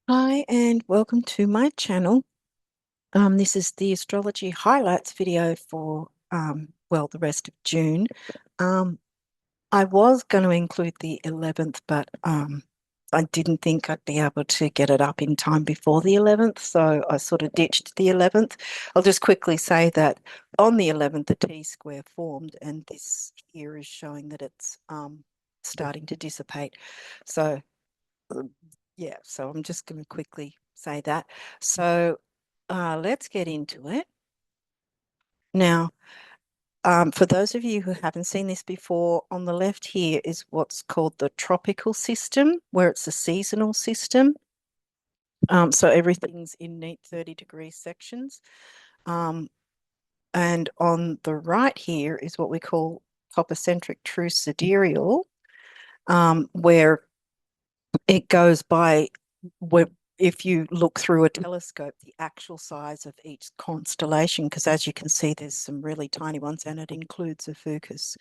Hi, and welcome to my channel. This is the astrology highlights video for, well, the rest of June. Um, I was going to include the 11th, but I didn't think I'd be able to get it up in time before the 11th, so I sort of ditched the 11th. I'll just quickly say that on the 11th, the T-square formed, and this here is showing that it's starting to dissipate. So yeah, so I'm just going to quickly say that. So let's get into it. Now, for those of you who haven't seen this before, on the left here is what's called the tropical system, where it's a seasonal system. So everything's in neat 30-degree sections. Um, and on the right here is what we call Topocentric True Sidereal, where it goes by where if you look through a telescope, the actual size of each constellation, because as you can see, there's some really tiny ones, and it includes a Fucus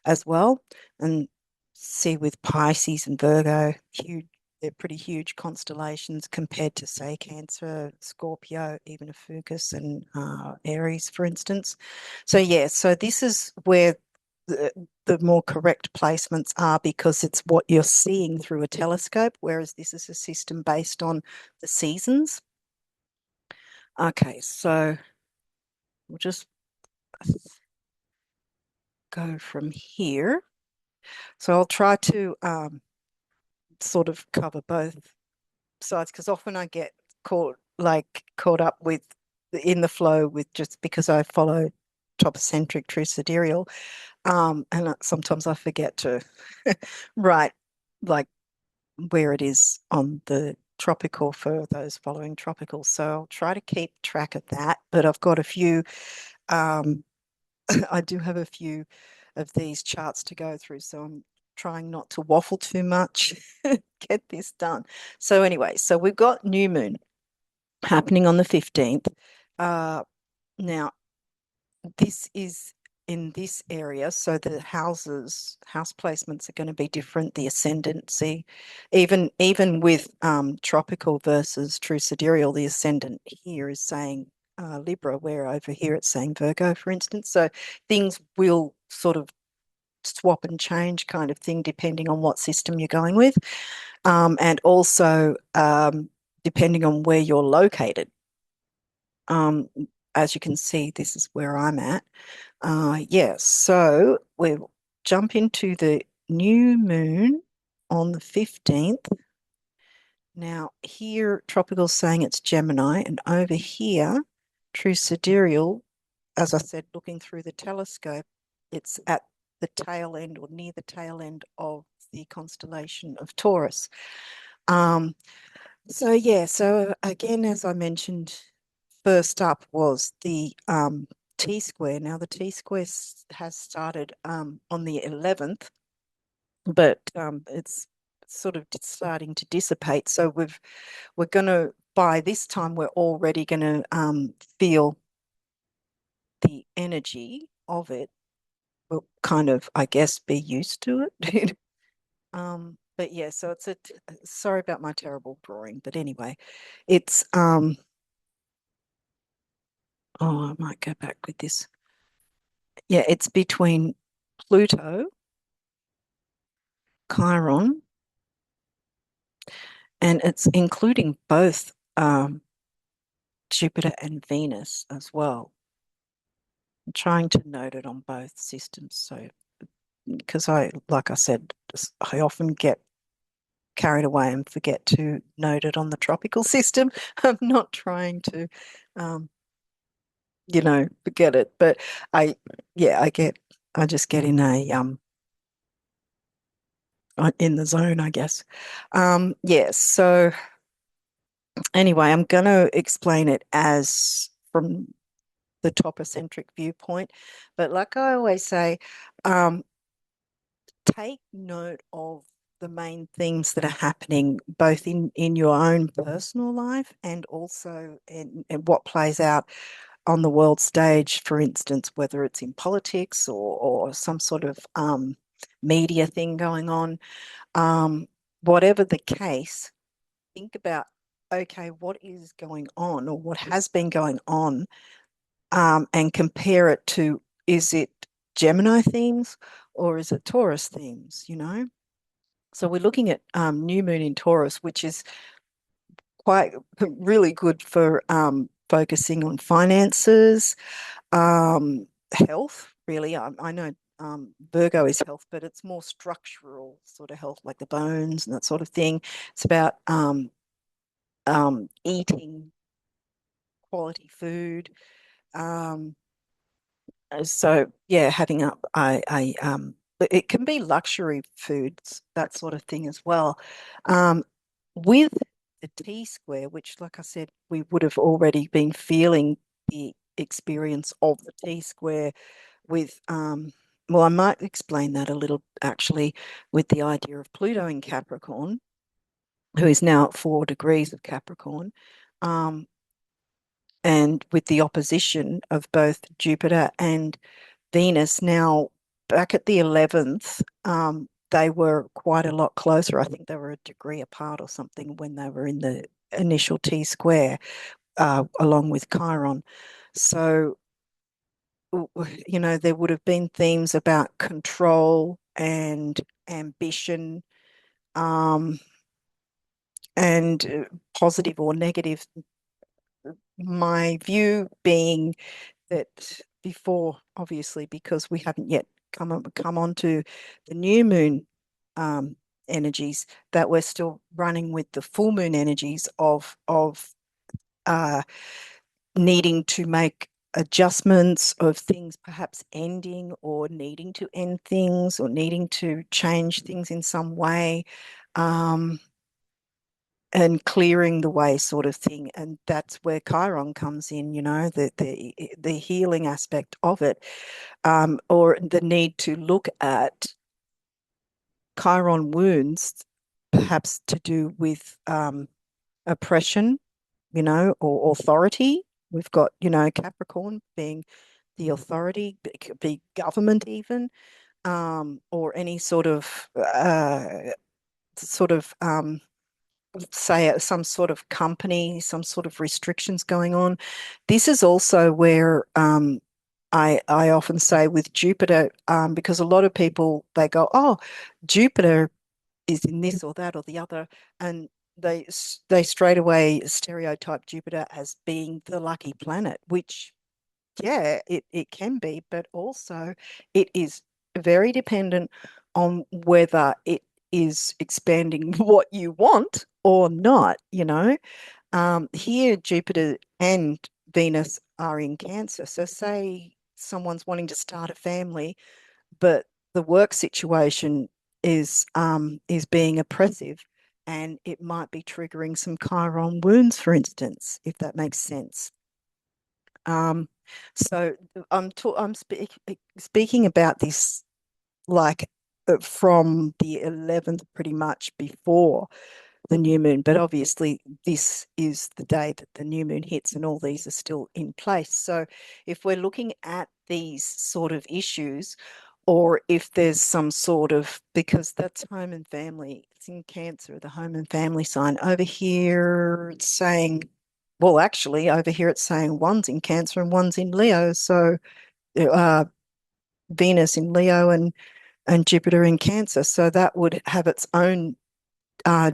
as well. And see with Pisces and Virgo, huge, they're pretty huge constellations compared to, say, Cancer, Scorpio, even a Fucus, and Aries, for instance. So yeah, so this is where the more correct placements are because it's what you're seeing through a telescope, whereas this is a system based on the seasons. Okay, so we'll just go from here. So I'll try to sort of cover both sides because often I get caught up with in the flow with just because I follow topocentric true sidereal. And sometimes I forget to write like where it is on the tropical for those following tropical. So I'll try to keep track of that. But I've got a few, um, I do have a few of these charts to go through. So I'm trying not to waffle too much, get this done. So anyway, so we've got new moon happening on the 15th. Now, this is in this area, so the house placements are going to be different. The ascendancy, even with tropical versus true sidereal, the ascendant here is saying Libra, where over here it's saying Virgo, for instance. So things will sort of swap and change kind of thing depending on what system you're going with, and also depending on where you're located. Um, as you can see, this is where I'm at. Yeah, so we'll jump into the new moon on the 15th. Now, here, tropical saying it's Gemini, and over here, true sidereal, as I said, looking through the telescope, it's at the tail end or near the tail end of the constellation of Taurus. Um, so yeah, so again, as I mentioned, first up was the T square. Now the T square has started on the 11th, but it's sort of starting to dissipate. So we're going to by this time we're already going to feel the energy of it. We'll kind of, I guess, be used to it. But yeah, so it's a sorry about my terrible drawing, but anyway, it's oh, I might go back with this. Yeah, it's between Pluto, Chiron, and it's including both Jupiter and Venus as well. I'm trying to note it on both systems. So, because like I said, I often get carried away and forget to note it on the tropical system. I'm not trying to, um, forget it, but yeah, I just get in the zone, I guess. Yeah, so anyway, I'm going to explain it as from the topocentric viewpoint. But like I always say, um, take note of the main things that are happening both in your own personal life and also in what plays out on the world stage, for instance, whether it's in politics or some sort of media thing going on. Whatever the case, think about okay, what is going on or what has been going on, and compare it to, is it Gemini themes or is it Taurus themes, you know? So we're looking at new moon in Taurus, which is quite really good for focusing on finances, health, really. I know Virgo is health, but it's more structural sort of health, like the bones and that sort of thing. It's about eating quality food. Um, so yeah, having it can be luxury foods, that sort of thing as well. Um, with the T square, which, like I said, we would have already been feeling the experience of the T square with, well, I might explain that a little actually with the idea of Pluto in Capricorn, who is now at 4 degrees of Capricorn, um, and with the opposition of both Jupiter and Venus. Now, back at the 11th, they were quite a lot closer. I think they were a degree apart or something when they were in the initial T square, along with Chiron. So, you know, there would have been themes about control and ambition, um, and positive or negative. My view being that before, obviously, because we haven't yet come on to the new moon um, energies, that we're still running with the full moon energies of uh, needing to make adjustments, of things perhaps ending or needing to end things or needing to change things in some way. Um, and clearing the way sort of thing. And that's where Chiron comes in, you know, the healing aspect of it, or the need to look at Chiron wounds, perhaps to do with oppression, you know, or authority. We've got, you know, Capricorn being the authority, it could be government even, or any sort of say some sort of company, some sort of restrictions going on. This is also where I often say with Jupiter, because a lot of people they go, oh, Jupiter is in this or that or the other, and they straight away stereotype Jupiter as being the lucky planet, which yeah, it can be, but also it is very dependent on whether it is expanding what you want or not, you know. Here, Jupiter and Venus are in Cancer. So, say someone's wanting to start a family, but the work situation is being oppressive, and it might be triggering some Chiron wounds, for instance, if that makes sense. Um, so speaking about this like from the 11th, pretty much before the new moon, but obviously this is the day that the new moon hits and all these are still in place. So if we're looking at these sort of issues, or if there's some sort of, because that's home and family, it's in Cancer, the home and family sign. Over here, it's saying, well, actually, over here it's saying one's in Cancer and one's in Leo. So uh, Venus in Leo and Jupiter in Cancer. So that would have its own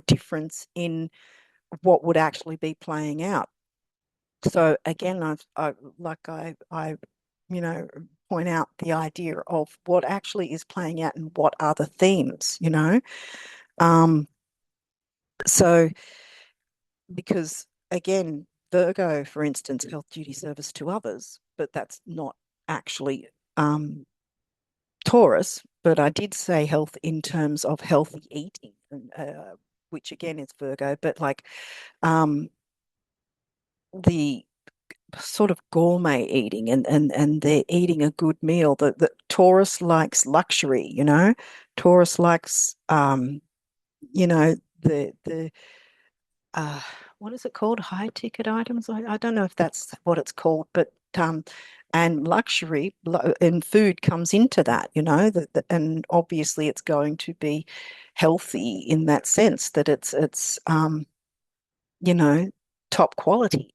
difference in what would actually be playing out. So again, I you know, point out the idea of what actually is playing out and what are the themes, you know. Um, so because again, Virgo, for instance, health duty service to others, but that's not actually Taurus. But I did say health in terms of healthy eating, which again is Virgo, but like um, the sort of gourmet eating, and they're eating a good meal. The Taurus likes luxury, you know. Taurus likes you know, the uh what is it called? High ticket items. I don't know if that's what it's called, but and luxury and food comes into that, you know, and obviously it's going to be healthy in that sense that it's you know, top quality.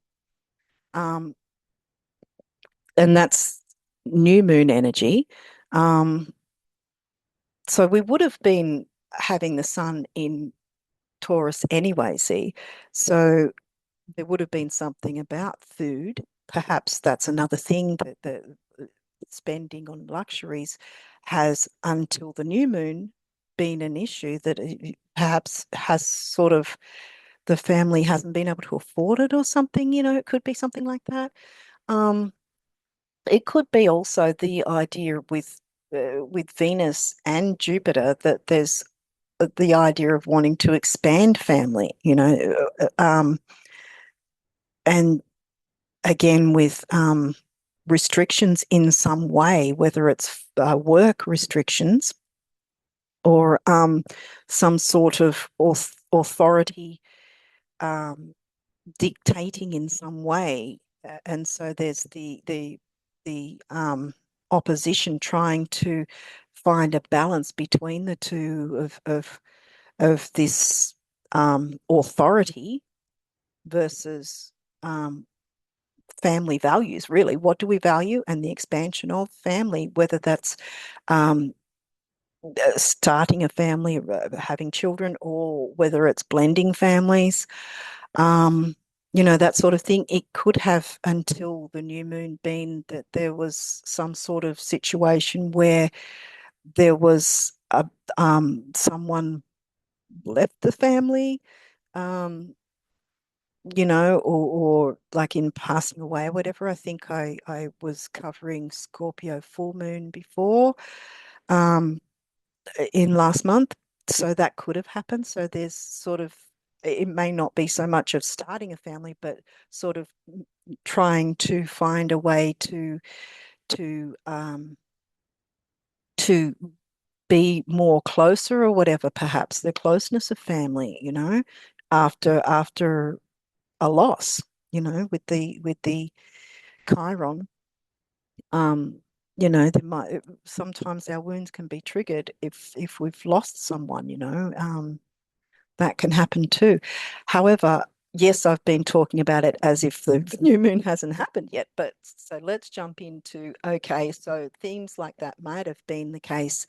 Um, and that's new moon energy. Um, so we would have been having the sun in Taurus anyway, see. So there would have been something about food. Perhaps that's another thing that the spending on luxuries has, until the new moon, been an issue that perhaps has sort of the family hasn't been able to afford it or something, it could be something like that. Um, it could be also the idea with Venus and Jupiter that there's the idea of wanting to expand family, and again with restrictions in some way, whether it's work restrictions or some sort of authority um, dictating in some way. And so there's the opposition trying to find a balance between the two of this authority versus um, family values, really. What do we value? And the expansion of family, whether that's um, starting a family, having children, or whether it's blending families, um, that sort of thing. It could have, until the new moon, been that there was some sort of situation where there was someone left the family, um, or like in passing away or whatever. I think I was covering Scorpio full moon before um, in last month. So that could have happened. So there's sort of, it may not be so much of starting a family, but sort of trying to find a way to um, to be more closer or whatever, perhaps the closeness of family, after a loss, with the Chiron, um, there might sometimes our wounds can be triggered if we've lost someone, that can happen too. However, yes, I've been talking about it as if the new moon hasn't happened yet, but so let's jump into, okay, so themes like that might have been the case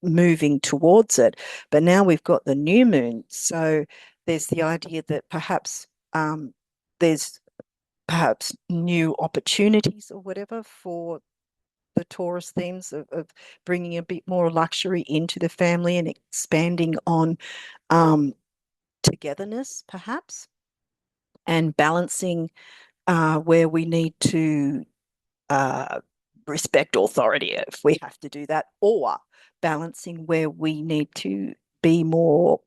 moving towards it, but now we've got the new moon. So there's the idea that there's perhaps new opportunities or whatever for the Taurus themes of bringing a bit more luxury into the family and expanding on um, togetherness, perhaps, and balancing where we need to uh, respect authority if we have to do that, or balancing where we need to be more,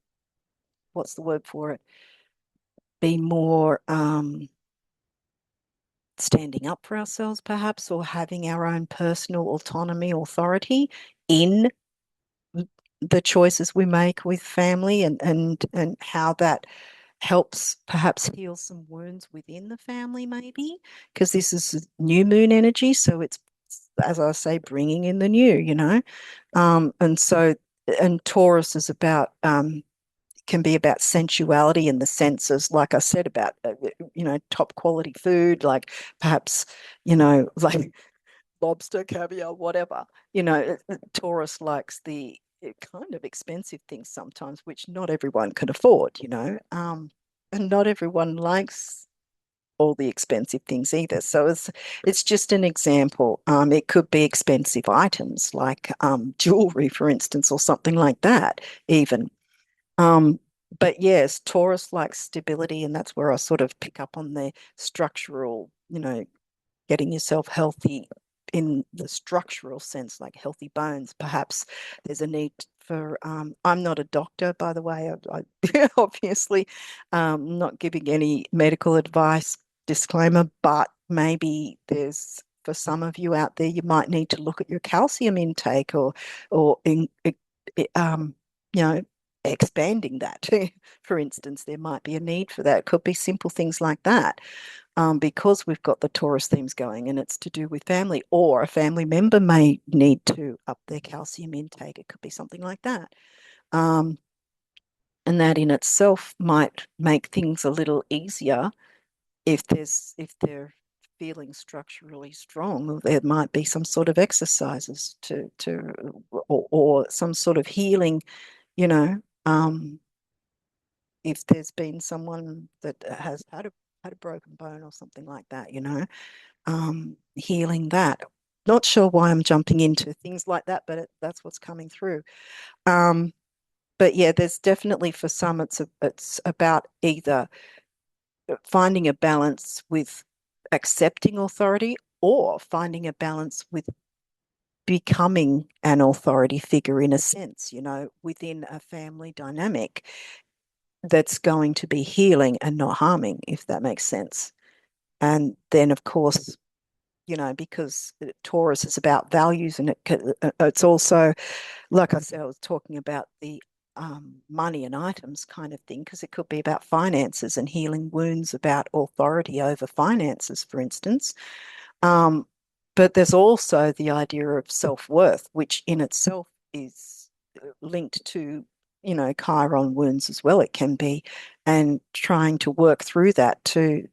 what's the word for it? Be more standing up for ourselves, perhaps, or having our own personal autonomy, authority in the choices we make with family, and how that helps perhaps heal some wounds within the family, maybe, because this is new moon energy. So it's, as I say, bringing in the new. And so, and Taurus is about, can be about sensuality in the senses, like I said, about, top quality food, like perhaps, like lobster, caviar, whatever. Taurus likes the kind of expensive things sometimes, which not everyone can afford, and not everyone likes all the expensive things either. So it's just an example. It could be expensive items like jewelry, for instance, or something like that, even. Um, but yes, Taurus likes stability, and that's where I sort of pick up on the structural, getting yourself healthy in the structural sense, like healthy bones. Perhaps there's a need for, I'm not a doctor, by the way, obviously, not giving any medical advice, disclaimer, but maybe there's, for some of you out there, you might need to look at your calcium intake, or um, you know, expanding that. For instance, there might be a need for that. It could be simple things like that, because we've got the Taurus themes going and it's to do with family, or a family member may need to up their calcium intake. It could be something like that. Um, And that in itself might make things a little easier if they're feeling structurally strong. There might be some sort of exercises or some sort of healing, you know, if there's been someone that has had a broken bone or something like that, healing that. Not sure why I'm jumping into things like that, but that's what's coming through. But yeah, there's definitely for some, it's about either finding a balance with accepting authority or finding a balance with becoming an authority figure in a sense, within a family dynamic that's going to be healing and not harming, if that makes sense. And then, of course, because Taurus is about values, and it's also, like I said, I was talking about the money and items kind of thing, because it could be about finances and healing wounds about authority over finances, for instance. Um, but there's also the idea of self-worth, which in itself is linked to, Chiron wounds as well. It can be, and trying to work through that to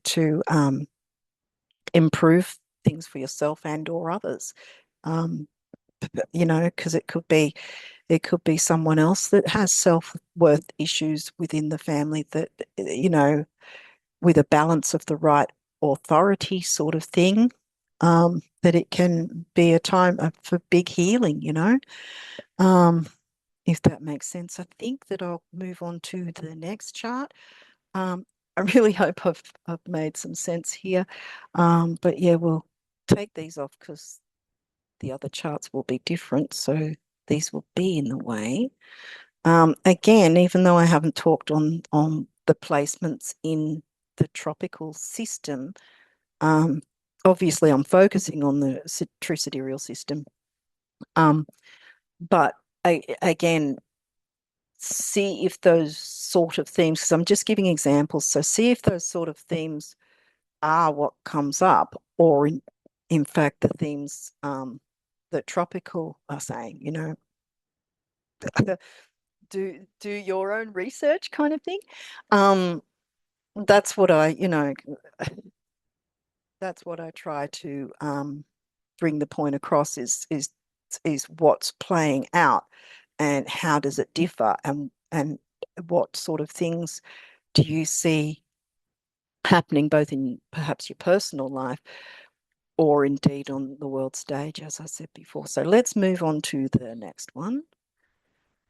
improve things for yourself and or others. Um, because it could be someone else that has self-worth issues within the family that, with a balance of the right authority sort of thing, that it can be a time for big healing, um, if that makes sense. I think that I'll move on to the next chart. I really hope I've made some sense here. But yeah, we'll take these off because the other charts will be different. So these will be in the way. Again, even though I haven't talked on the placements in the tropical system, um, obviously I'm focusing on the true sidereal system. But again, see if those sort of themes, because I'm just giving examples. So see if those sort of themes are what comes up, or in fact the themes that tropical are saying, do your own research kind of thing. Um, that's what that's what I try to bring the point across is what's playing out and how does it differ, and what sort of things do you see happening both in perhaps your personal life or indeed on the world stage, as I said before. So let's move on to the next one,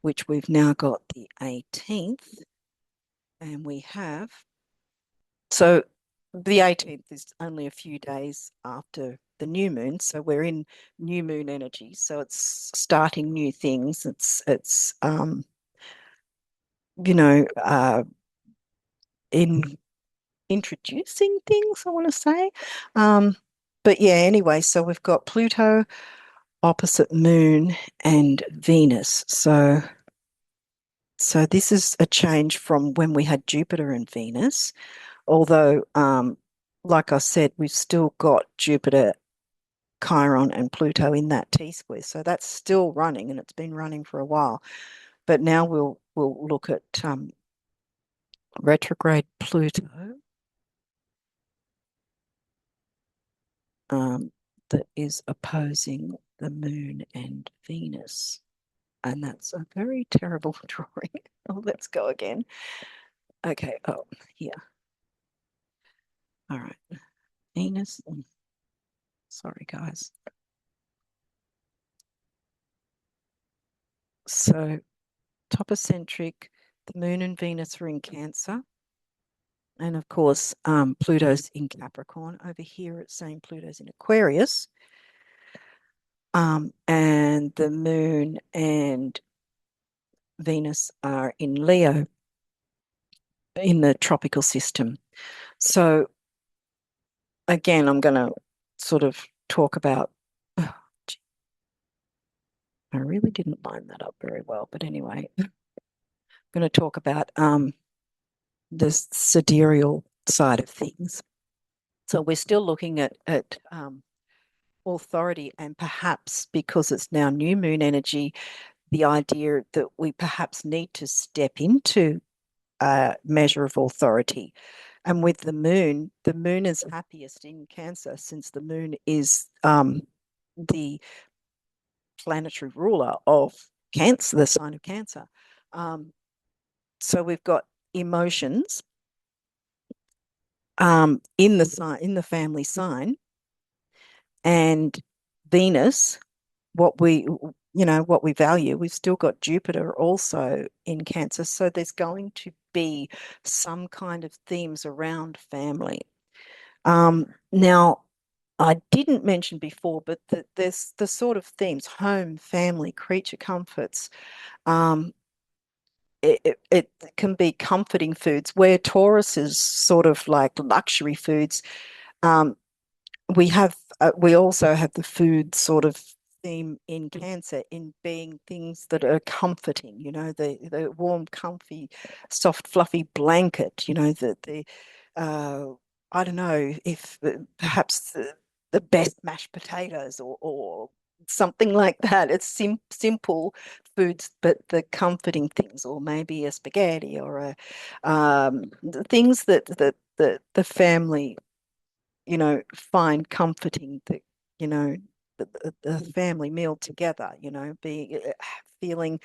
which we've now got the 18th, and we have, so the 18th is only a few days after the new moon, so we're in new moon energy, so it's starting new things. It's you know in introducing things, I want to say. But yeah, anyway, so we've got Pluto opposite Moon and Venus. So this is a change from when we had Jupiter and Venus, although like I said, we've still got Jupiter, Chiron, and Pluto in that T-square. So that's still running, and it's been running for a while. But now we'll look at retrograde Pluto, that is opposing the Moon and Venus. And that's a very terrible drawing. Oh, let's go again. Okay. Oh, here. All right. Venus. Sorry, guys. So, topocentric, the Moon and Venus are in Cancer. And of course, Pluto's in Capricorn. Over here, it's saying Pluto's in Aquarius. And the Moon and Venus are in Leo in the tropical system. So again, I'm going to sort of talk about, oh, I really didn't line that up very well, but anyway, I'm going to talk about the sidereal side of things. So we're still looking at authority, and perhaps because it's now new moon energy, the idea that we perhaps need to step into a measure of authority. And with the moon is happiest in Cancer since the moon is the planetary ruler of Cancer, the sign of Cancer. Um, so we've got emotions in the sign, in the family sign, and Venus, what we what we value. We've still got Jupiter also in Cancer, so there's going to be some kind of themes around family. Now, I didn't mention before, but there's the sort of themes: home, family, creature comforts. Um, it can be comforting foods, where Taurus is sort of like luxury foods. Um, we also have the food sort of theme in Cancer in being things that are comforting, the warm, comfy, soft, fluffy blanket, the uh, I don't know if perhaps the best mashed potatoes or something like that. It's simple foods, but the comforting things, or maybe a spaghetti or the things that the family find comforting, that, the family meal together, being feeling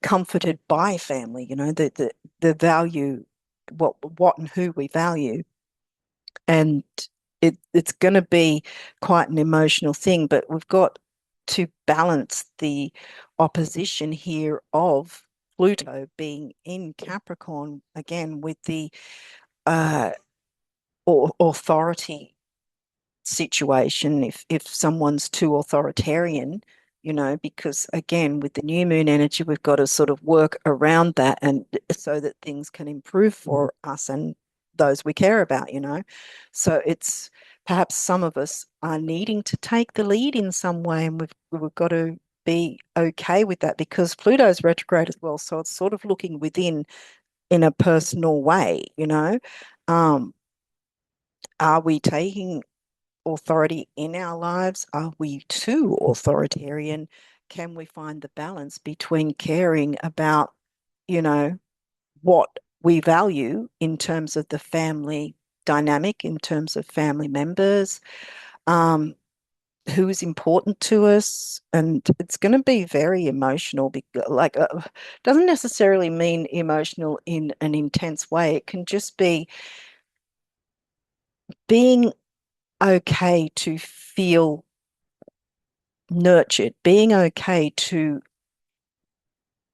comforted by family, the value, what and who we value. And it's going to be quite an emotional thing, but we've got to balance the opposition here of Pluto being in Capricorn again with the uh, authority situation, if someone's too authoritarian, because again, with the new moon energy, we've got to sort of work around that, and so that things can improve for us and those we care about, So it's perhaps some of us are needing to take the lead in some way, and we've got to be okay with that because Pluto's retrograde as well. So it's sort of looking within in a personal way, Um, are we taking authority in our lives? Are we too authoritarian? Can we find the balance between caring about, you know, what we value in terms of the family dynamic, in terms of family members, um, who is important to us? And it's going to be very emotional, like, doesn't necessarily mean emotional in an intense way. It can just be being okay to feel nurtured, being okay to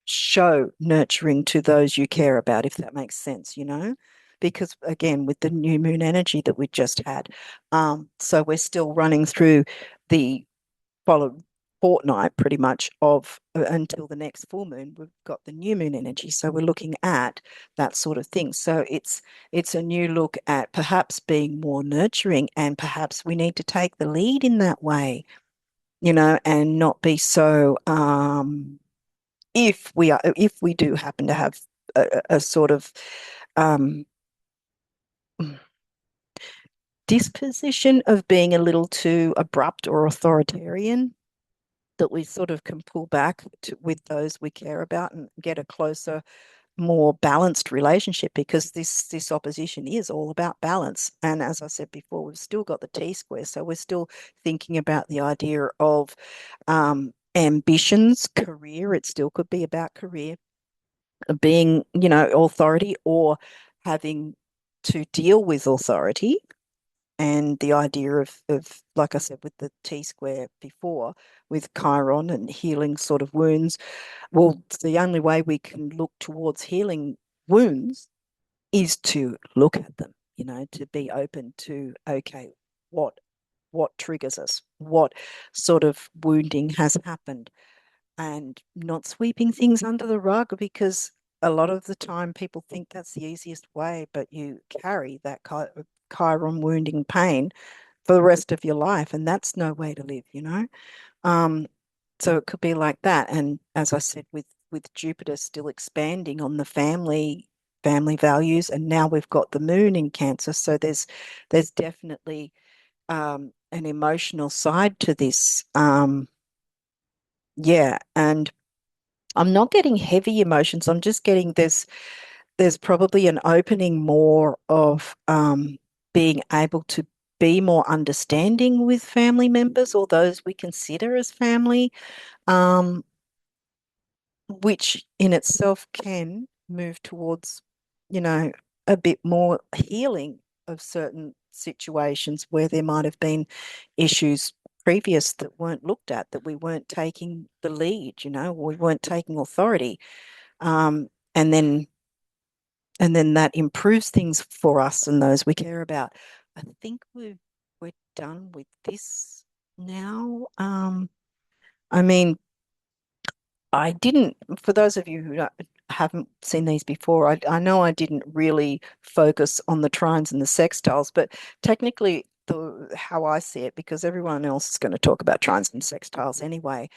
show nurturing to those you care about, if that makes sense, Because again, with the new moon energy that we just had, so we're still running through the following fortnight pretty much of until the next full moon. We've got the new moon energy, so we're looking at that sort of thing. So it's a new look at perhaps being more nurturing, and perhaps we need to take the lead in that way, and not be so if we do happen to have a sort of um disposition of being a little too abrupt or authoritarian, that we sort of can pull back with those we care about and get a closer, more balanced relationship, because this opposition is all about balance. And as I said before, we've still got the T square, so we're still thinking about the idea of ambitions, career. It still could be about career, being, authority, or having to deal with authority. And the idea of, like I said, with the T square before, with Chiron and healing sort of wounds, well, the only way we can look towards healing wounds is to look at them, to be open to, okay, what triggers us, what sort of wounding has happened, and not sweeping things under the rug, because a lot of the time people think that's the easiest way, but you carry that Chiron wounding pain for the rest of your life, and that's no way to live. Um, so it could be like that. And as I said, with Jupiter still expanding on the family values, and now we've got the moon in Cancer, so there's definitely an emotional side to this. Yeah, and I'm not getting heavy emotions. I'm just getting this. there's probably an opening more of being able to be more understanding with family members or those we consider as family, um, which in itself can move towards, you know, a bit more healing of certain situations where there might have been issues previous that weren't looked at, that we weren't taking the lead, we weren't taking authority. Um, and then that improves things for us and those we care about. I think we're done with this now. I mean, I didn't, for those of you who haven't seen these before, I know I didn't really focus on the trines and the sextiles, but technically, how I see it, because everyone else is going to talk about trines and sextiles anyway.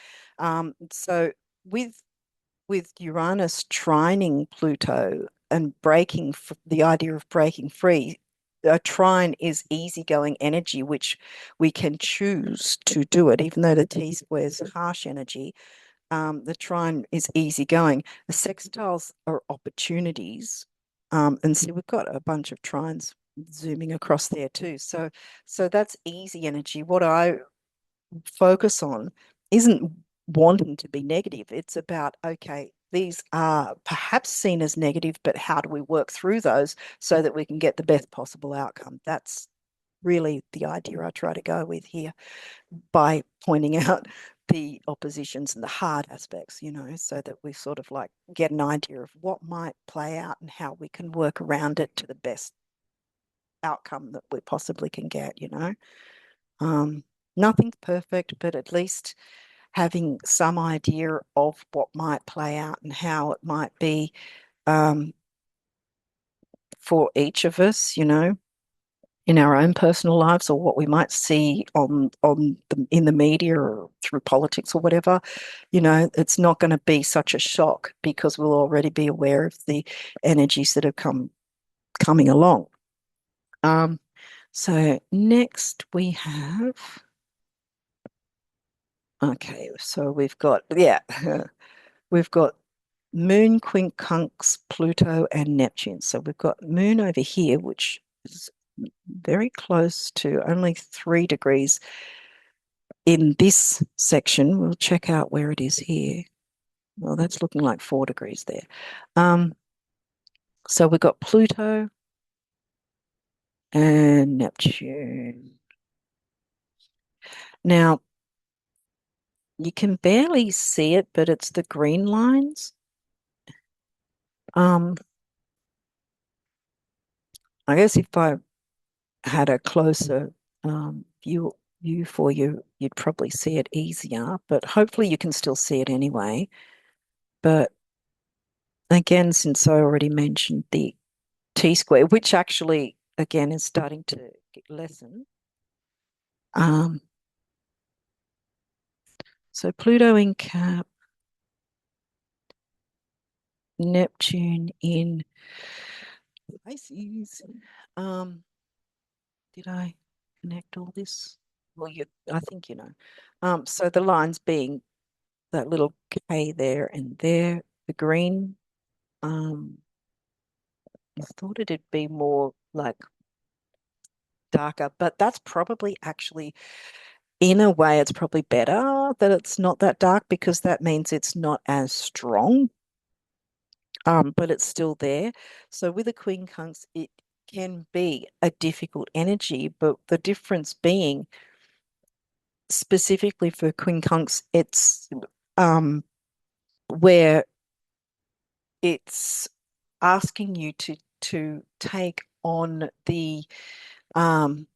So with Uranus trining Pluto and the idea of breaking free, a trine is easygoing energy, which we can choose to do it, even though the T square is harsh energy. The trine is easygoing. The sextiles are opportunities. And see, we've got a bunch of trines zooming across there too. So that's easy energy. What I focus on isn't wanting to be negative. It's about, okay, these are perhaps seen as negative, but how do we work through those so that we can get the best possible outcome? That's really the idea I try to go with here by pointing out the oppositions and the hard aspects, so that we sort of like get an idea of what might play out and how we can work around it to the best outcome that we possibly can get. Um, Nothing's perfect, but at least having some idea of what might play out and how it might be um, for each of us, in our own personal lives or what we might see in the media or through politics or whatever, it's not going to be such a shock because we'll already be aware of the energies that have coming along. So next we have, okay, so we've got Moon, quincunx, Pluto, and Neptune. So we've got Moon over here, which is very close to only 3 degrees in this section. We'll check out where it is here. Well, that's looking like 4 degrees there. So we've got Pluto and Neptune. Now, you can barely see it, but it's the green lines. I guess if I had a closer view for you, you'd probably see it easier, but hopefully you can still see it anyway. But again, since I already mentioned the T square, which actually again is starting to lessen. So Pluto in Cap, Neptune in Pisces. Did I connect all this? Well, I think you know. So the lines being that little K there and there, the green. I thought it'd be more like darker, but that's probably actually, in a way, it's probably better that it's not that dark because that means it's not as strong. But it's still there. So with a quincunx, it can be a difficult energy, but the difference being specifically for quincunx, it's where it's asking you to um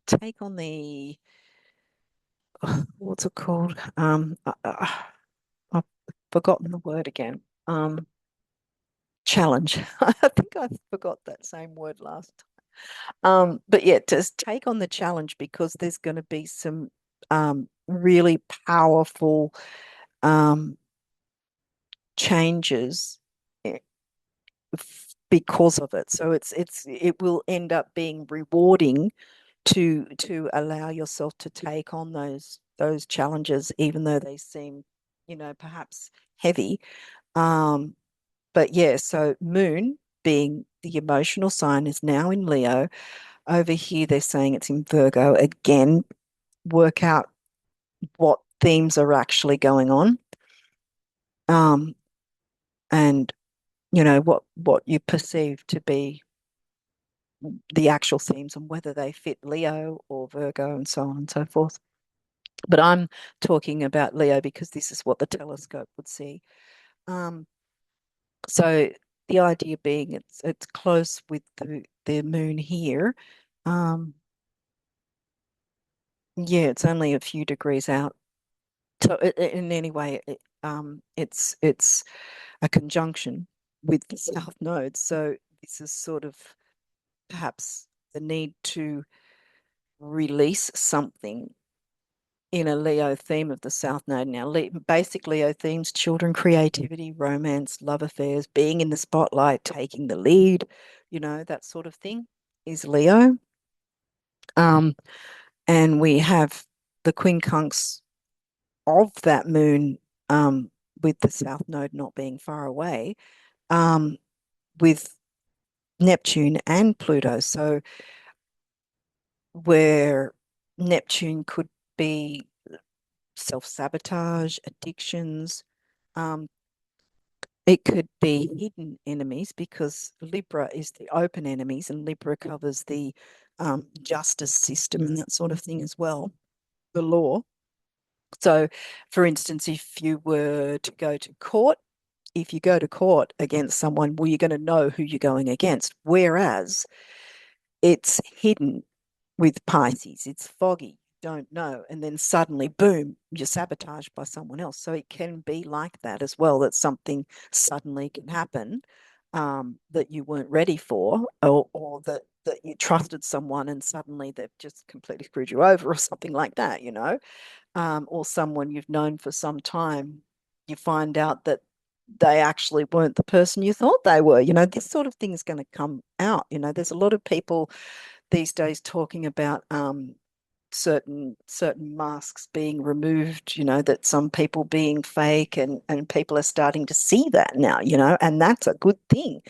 take on the what's it called? I've forgotten the word again. Challenge. I think I forgot that same word last time. But yeah, to take on the challenge because there's going to be some really powerful um, changes because of it. So it will end up being rewarding to allow yourself to take on those challenges, even though they seem, perhaps heavy. Um, but yeah, so Moon being the emotional sign is now in Leo. Over here, they're saying it's in Virgo. Again, work out what themes are actually going on. Um, and what you perceive to be the actual themes and whether they fit Leo or Virgo and so on and so forth. But I'm talking about Leo because this is what the telescope would see. Um, so the idea being it's close with the moon here. Um, yeah, it's only a few degrees out. So in any way, it's a conjunction with the south node. So this is sort of perhaps the need to release something in a Leo theme of the South Node. Now, basic Leo themes: children, creativity, romance, love affairs, being in the spotlight, taking the lead, that sort of thing is Leo. Um, and we have the quincunx of that moon, with the South Node not being far away, um, with Neptune and Pluto. So where Neptune could be self-sabotage, addictions. Um, it could be hidden enemies because Libra is the open enemies, and Libra covers the justice system and that sort of thing as well, the law. So, for instance, if you were to go to court, if you go to court against someone, well, you're going to know who you're going against. Whereas it's hidden with Pisces. It's foggy, don't know. And then suddenly, boom, you're sabotaged by someone else. So it can be like that as well, that something suddenly can happen that you weren't ready for, or that you trusted someone and suddenly they've just completely screwed you over or something like that. Or someone you've known for some time, you find out that they actually weren't the person you thought they were. This sort of thing is going to come out. There's a lot of people these days talking about certain masks being removed, that some people being fake, and people are starting to see that now, and that's a good thing.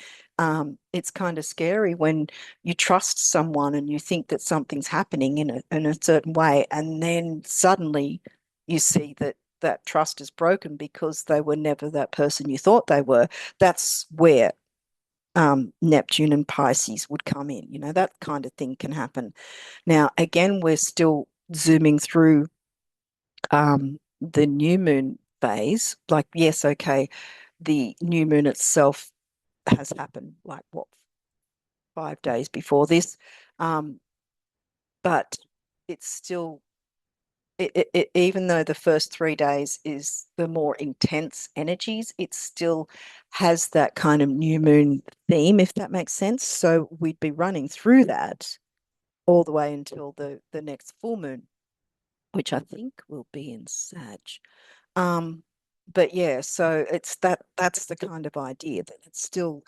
It's kind of scary when you trust someone and you think that something's happening in a certain way, and then suddenly you see that that trust is broken because they were never that person you thought they were. That's where Neptune and Pisces would come in. That kind of thing can happen. Now, again, we're still zooming through the new moon phase. Like, yes, okay, the new moon itself has happened, like, what, 5 days before this. Um, but it's still, even though the first 3 days is the more intense energies, it still has that kind of new moon theme, if that makes sense. So we'd be running through that all the way until the next full moon, which I think will be in Sag. Um, but yeah, so that's the kind of idea that it's still,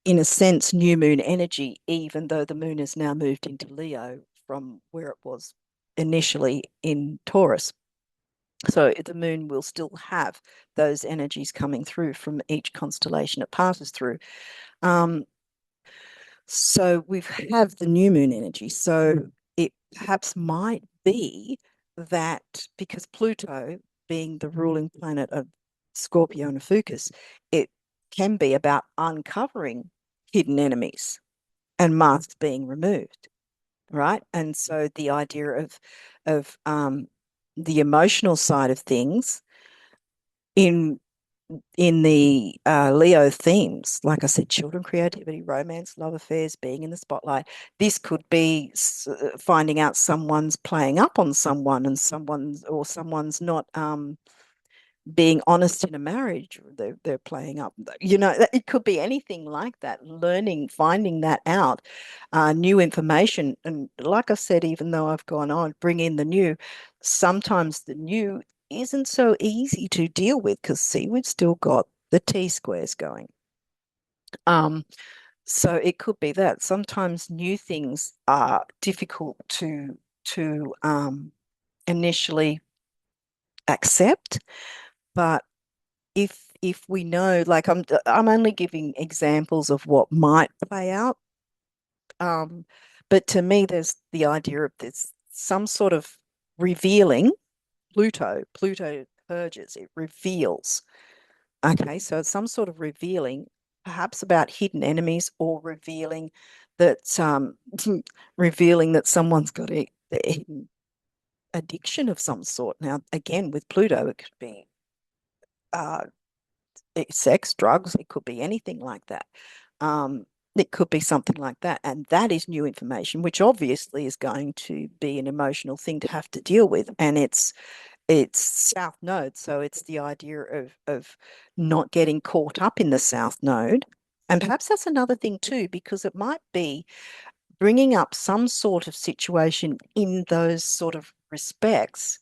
in a sense, new moon energy, even though the moon has now moved into Leo from where it was initially in Taurus. So the moon will still have those energies coming through from each constellation it passes through. Um, so we have the new moon energy. So it perhaps might be that because Pluto, being the ruling planet of Scorpio and Ophiuchus, it can be about uncovering hidden enemies and masks being removed, right? And so the idea of the emotional side of things in in the Leo themes, like I said, children, creativity, romance, love affairs, being in the spotlight. This could be finding out someone's playing up on someone, and someone's not being honest in a marriage. They're playing up. It could be anything like that. Learning, finding that out, new information, and like I said, even though I've gone on, bring in the new. Sometimes the new isn't so easy to deal with because see, we've still got the T squares going. Um, so it could be that sometimes new things are difficult to initially accept, but if we know, like I'm only giving examples of what might play out. Um, but to me, there's the idea of this some sort of revealing. Pluto purges, it reveals. Okay, so it's some sort of revealing, perhaps about hidden enemies, or that revealing that someone's got a hidden addiction of some sort. Now, again, with Pluto, it could be uh, sex, drugs, it could be anything like that. Um, it could be something like that. And that is new information, which obviously is going to be an emotional thing to have to deal with. And it's South Node, so it's the idea of not getting caught up in the South Node. And perhaps that's another thing too, because it might be bringing up some sort of situation in those sort of respects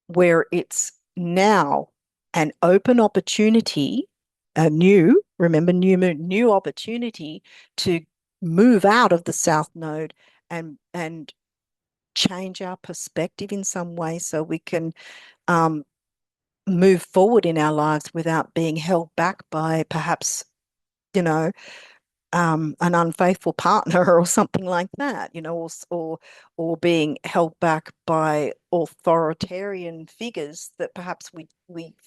where it's now an open opportunity, remember, new moon, new opportunity to move out of the South Node and change our perspective in some way so we can um, move forward in our lives without being held back by perhaps, you know, an unfaithful partner or something like that, or being held back by authoritarian figures that perhaps we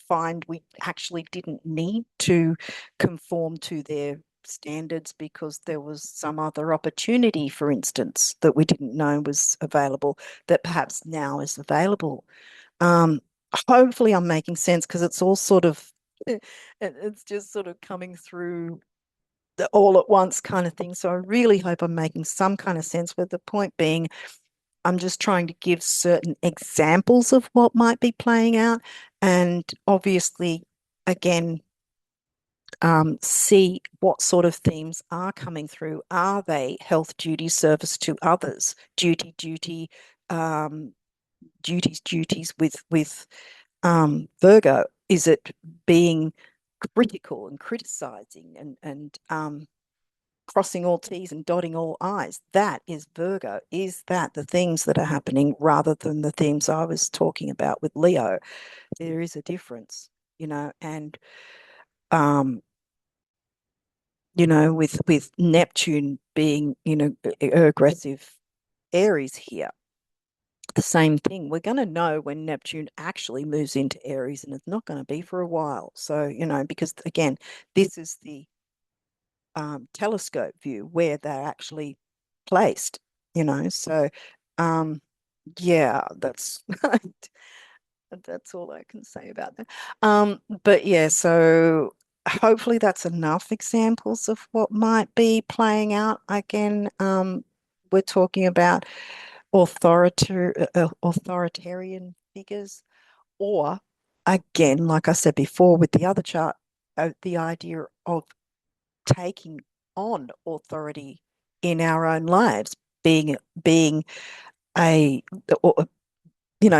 find we actually didn't need to conform to their standards because there was some other opportunity, for instance, that we didn't know was available that perhaps now is available. Um, Hopefully I'm making sense because it's all sort of it's just sort of coming through the all at once kind of thing. So I really hope I'm making some kind of sense, with the point being I'm just trying to give certain examples of what might be playing out. And obviously, again, see what sort of themes are coming through. Are they health, duty, service to others, um, duties with Virgo? Is it being critical and criticizing and crossing all T's and dotting all I's? That is Virgo. Is that the themes that are happening rather than the themes I was talking about with Leo? There is a difference, and with Neptune being, aggressive Aries here, the same thing. We're going to know when Neptune actually moves into Aries, and it's not going to be for a while. So, because again, this is the telescope view where they're actually placed, So, um, yeah, that's all I can say about that. But yeah, so hopefully that's enough examples of what might be playing out. Again, we're talking about authoritarian figures, or again, like I said before with the other chart, the idea of taking on authority in our own lives, being a or,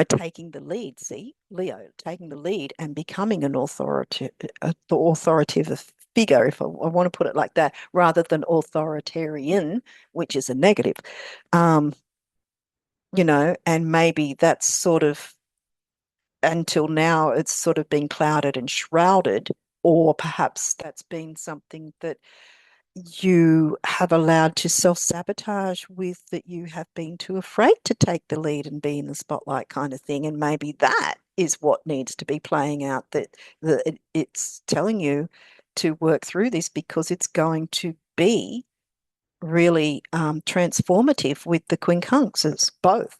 taking the lead. See, Leo taking the lead and becoming an authoritative figure, if I want to put it like that, rather than authoritarian, which is a negative. Um, and maybe that's sort of, until now, it's sort of been clouded and shrouded, or perhaps that's been something that you have allowed to self-sabotage with, that you have been too afraid to take the lead and be in the spotlight kind of thing. And maybe that is what needs to be playing out, that it's telling you to work through this because it's going to be really transformative with the quincunxes, both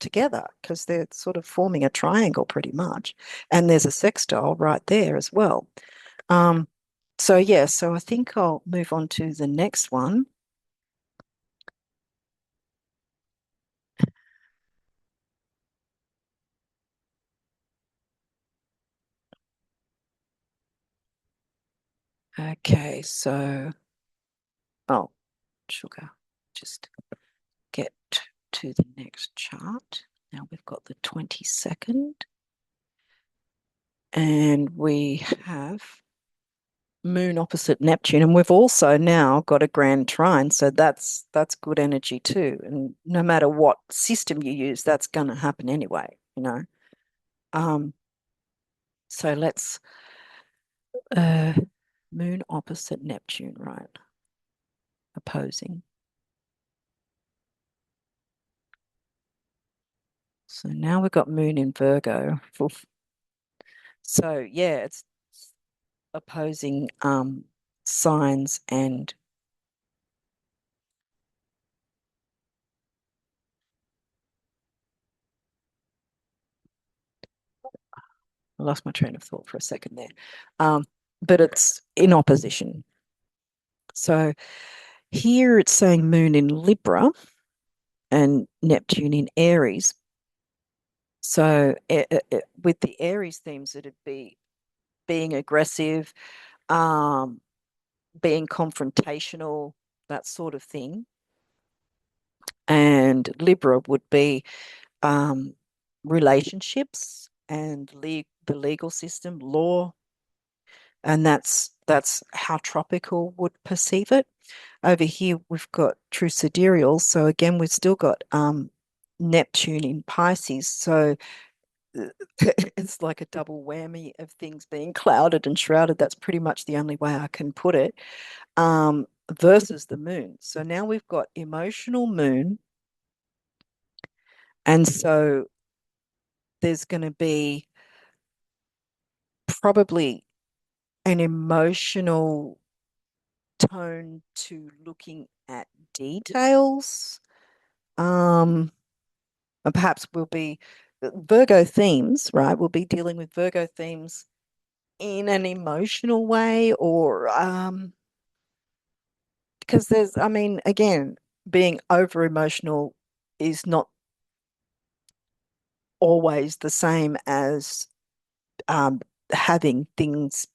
together, because they're sort of forming a triangle pretty much. And there's a sextile right there as well. Um, so yeah, so I think I'll move on to the next one. Okay, so oh, sugar, just get to the next chart. Now we've got the 22nd, and we have Moon opposite Neptune, and we've also now got a grand trine, so that's good energy too. And no matter what system you use, that's going to happen anyway. Um, so Uh, Moon opposite Neptune, right? Opposing. So now we've got Moon in Virgo. Oof. So yeah, it's opposing signs and I lost my train of thought for a second there. But it's in opposition. So here it's saying Moon in Libra and Neptune in Aries. So with the Aries themes, it'd be being aggressive, um, being confrontational, that sort of thing. And Libra would be um, relationships and the legal system, law, and that's how tropical would perceive it. Over here we've got true sidereal, so again we've still got Neptune in Pisces, so it's like a double whammy of things being clouded and shrouded. That's pretty much the only way I can put it. Versus the moon. So now we've got emotional moon, and so there's going to be probably an emotional tone to looking at details. And perhaps we'll be Virgo themes, right? We'll be dealing with Virgo themes in an emotional way, or because there's, I mean, again, being over emotional is not always the same as having things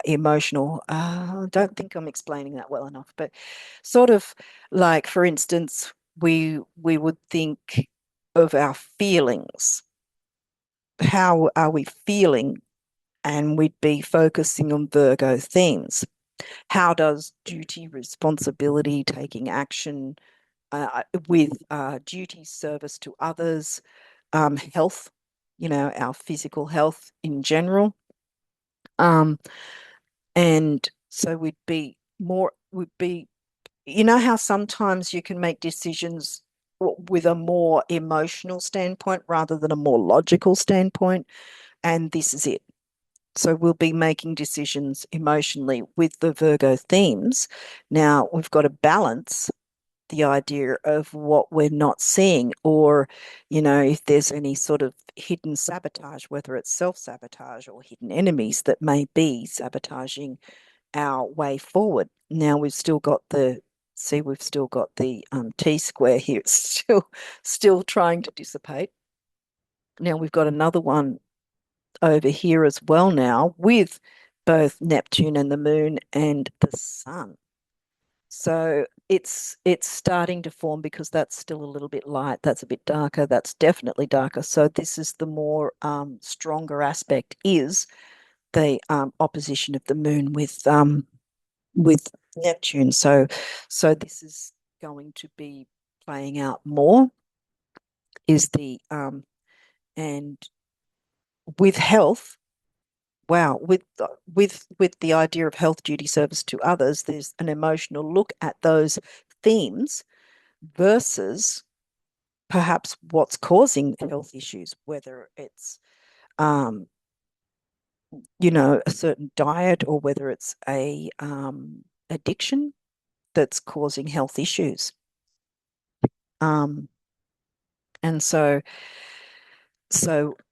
emotional. I don't think I'm explaining that well enough, but sort of like, for instance, we would think of our feelings. How are we feeling? And we'd be focusing on Virgo themes. How does duty, responsibility, taking action with duty, service to others, health, our physical health in general. Um, and so would be, how sometimes you can make decisions with a more emotional standpoint rather than a more logical standpoint. And this is it. So we'll be making decisions emotionally with the Virgo themes. Now we've got to balance the idea of what we're not seeing, or, if there's any sort of hidden sabotage, whether it's self-sabotage or hidden enemies that may be sabotaging our way forward. Now we've still got the T square here. It's still trying to dissipate. Now we've got another one over here as well now with both Neptune and the moon and the sun. So it's starting to form because that's still a little bit light. That's a bit darker. That's definitely darker. So this is the more stronger aspect is the opposition of the moon with Neptune. So this is going to be playing out more is the and with health. Wow, with the idea of health, duty, service to others, there's an emotional look at those themes versus perhaps what's causing health issues, whether it's a certain diet or whether it's a addiction that's causing health issues. Um, and so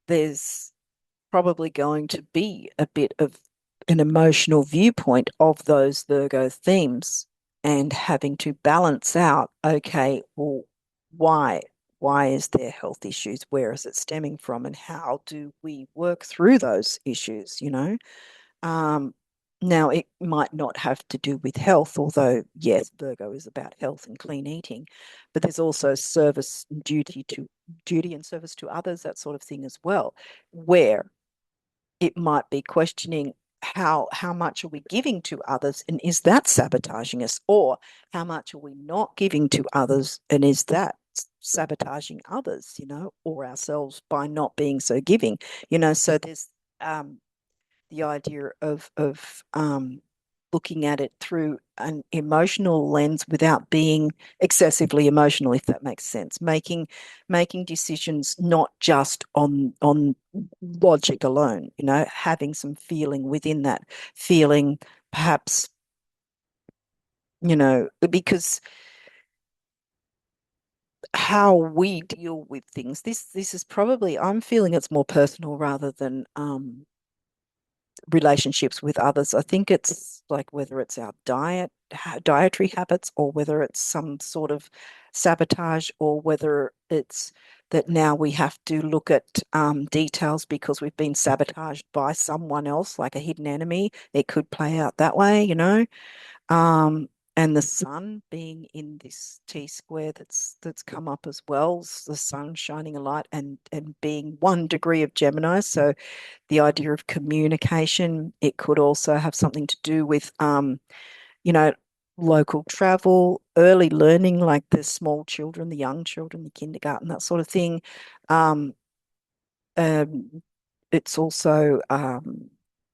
there's probably going to be a bit of an emotional viewpoint of those Virgo themes and having to balance out, okay, well, why? Why is there health issues? Where is it stemming from? And how do we work through those issues? Um, Now, it might not have to do with health, although, yes, Virgo is about health and clean eating, but there's also service and duty and service to others, that sort of thing as well, where it might be questioning how much are we giving to others and is that sabotaging us, or how much are we not giving to others and is that sabotaging others, or ourselves by not being so giving. So there's the idea of looking at it through an emotional lens without being excessively emotional, if that makes sense. Making decisions not just on logic alone, having some feeling within that feeling, perhaps, because how we deal with things, this is probably, I'm feeling it's more personal rather than relationships with others. I think it's like whether it's our dietary habits, or whether it's some sort of sabotage, or whether it's that now we have to look at details because we've been sabotaged by someone else, like a hidden enemy. It could play out that way. Um, and the sun being in this T square that's come up as well, the sun shining a light, and being 1 degree of Gemini. So the idea of communication. It could also have something to do with, you know, local travel, early learning, like the small children, the young children, the kindergarten, that sort of thing. Um, um, it's also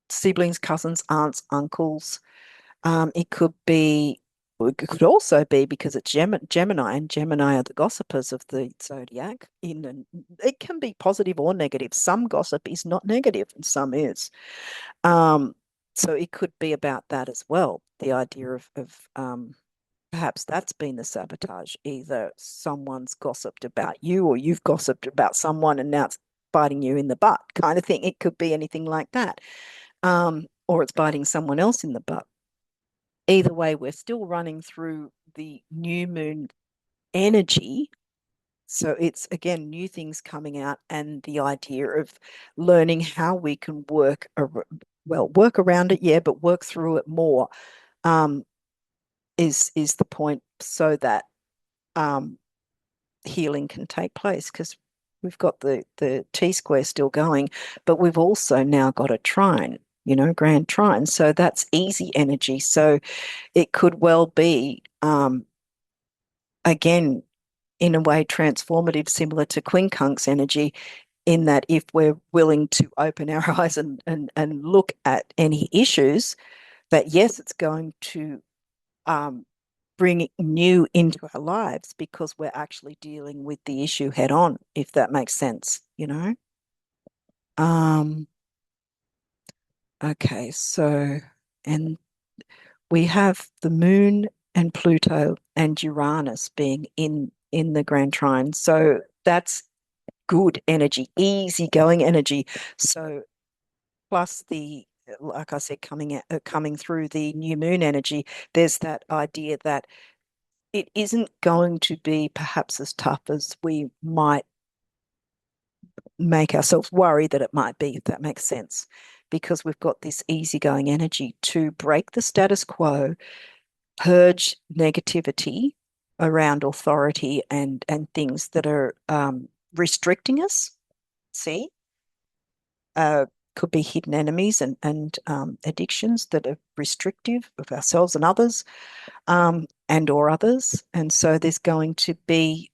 siblings, cousins, aunts, uncles. It could be, it could also be because it's Gemini, and Gemini are the gossipers of the zodiac. It can be positive or negative. Some gossip is not negative, and some is. Um, so it could be about that as well. The idea of perhaps that's been the sabotage. Either someone's gossiped about you, or you've gossiped about someone, and now it's biting you in the butt, kind of thing. It could be anything like that. Or it's biting someone else in the butt. Either way, we're still running through the new moon energy. So it's again new things coming out, and the idea of learning how we can work around it, yeah, but work through it more, um, is the point, so that um, healing can take place. Because we've got the T square still going, but we've also now got a trine, grand trine. So that's easy energy. So it could well be, again, in a way, transformative, similar to quincunx energy, in that if we're willing to open our eyes and look at any issues, that yes, it's going to bring new into our lives, because we're actually dealing with the issue head on, if that makes sense. Um, okay, so, and we have the moon and Pluto and Uranus being in the Grand Trine. So that's good energy, easygoing energy. So plus the, like I said, coming through the new moon energy, there's that idea that it isn't going to be perhaps as tough as we might make ourselves worry that it might be, if that makes sense. Because we've got this easygoing energy to break the status quo, purge negativity around authority and things that are restricting us. See, uh, could be hidden enemies and addictions that are restrictive of ourselves and others, and or others. And so there's going to be,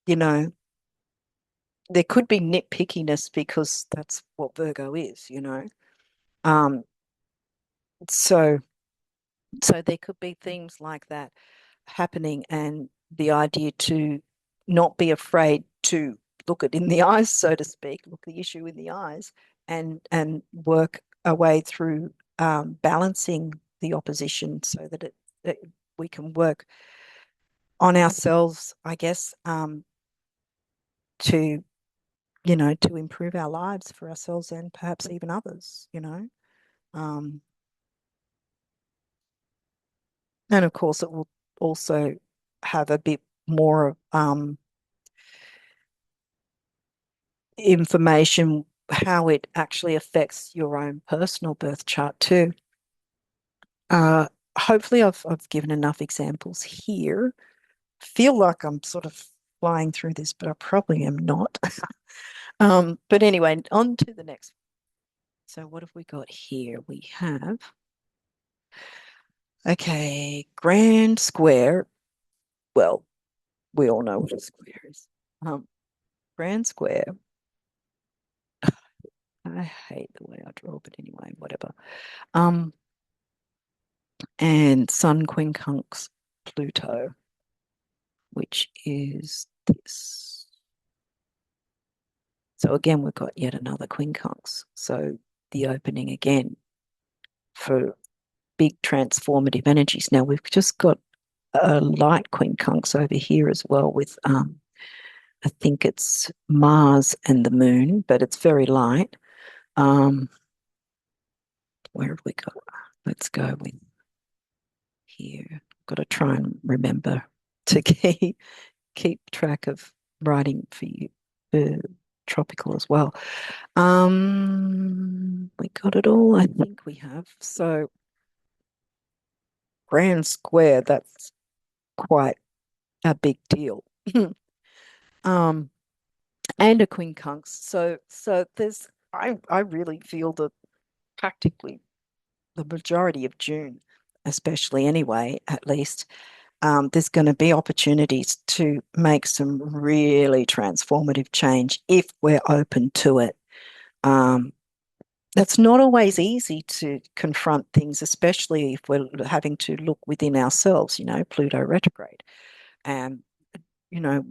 you know, there could be nitpickiness, because that's what Virgo is. Um, so so there could be themes like that happening, and the idea to not be afraid to look it in the eyes, so to speak, look the issue in the eyes, and work a way through balancing the opposition, so that we can work on ourselves, I guess, to to improve our lives for ourselves and perhaps even others. Um, and of course, it will also have a bit more information, how it actually affects your own personal birth chart too. Uh, Hopefully, I've given enough examples here. Feel like I'm sort of flying through this, but I probably am not. But anyway, on to the next. So what have we got here? We have, okay, grand square. Well, we all know what a square is. Grand square I hate the way I draw, but anyway, whatever. Um, and Sun quincunx Pluto, which is this. So again, we've got yet another quincunx. So the opening again for big transformative energies. Now we've just got a light quincunx over here as well with I think it's Mars and the moon, but it's very light. Where have we got? Let's go with here. Got to try and remember to keep track of writing for you for tropical as well. We got it all. I think we have. So grand square, that's quite a big deal. um, and a quincunx. So there's I really feel that practically the majority of June, especially anyway, at least, there's going to be opportunities to make some really transformative change if we're open to it. Um, it's not always easy to confront things, especially if we're having to look within ourselves, Pluto retrograde. And,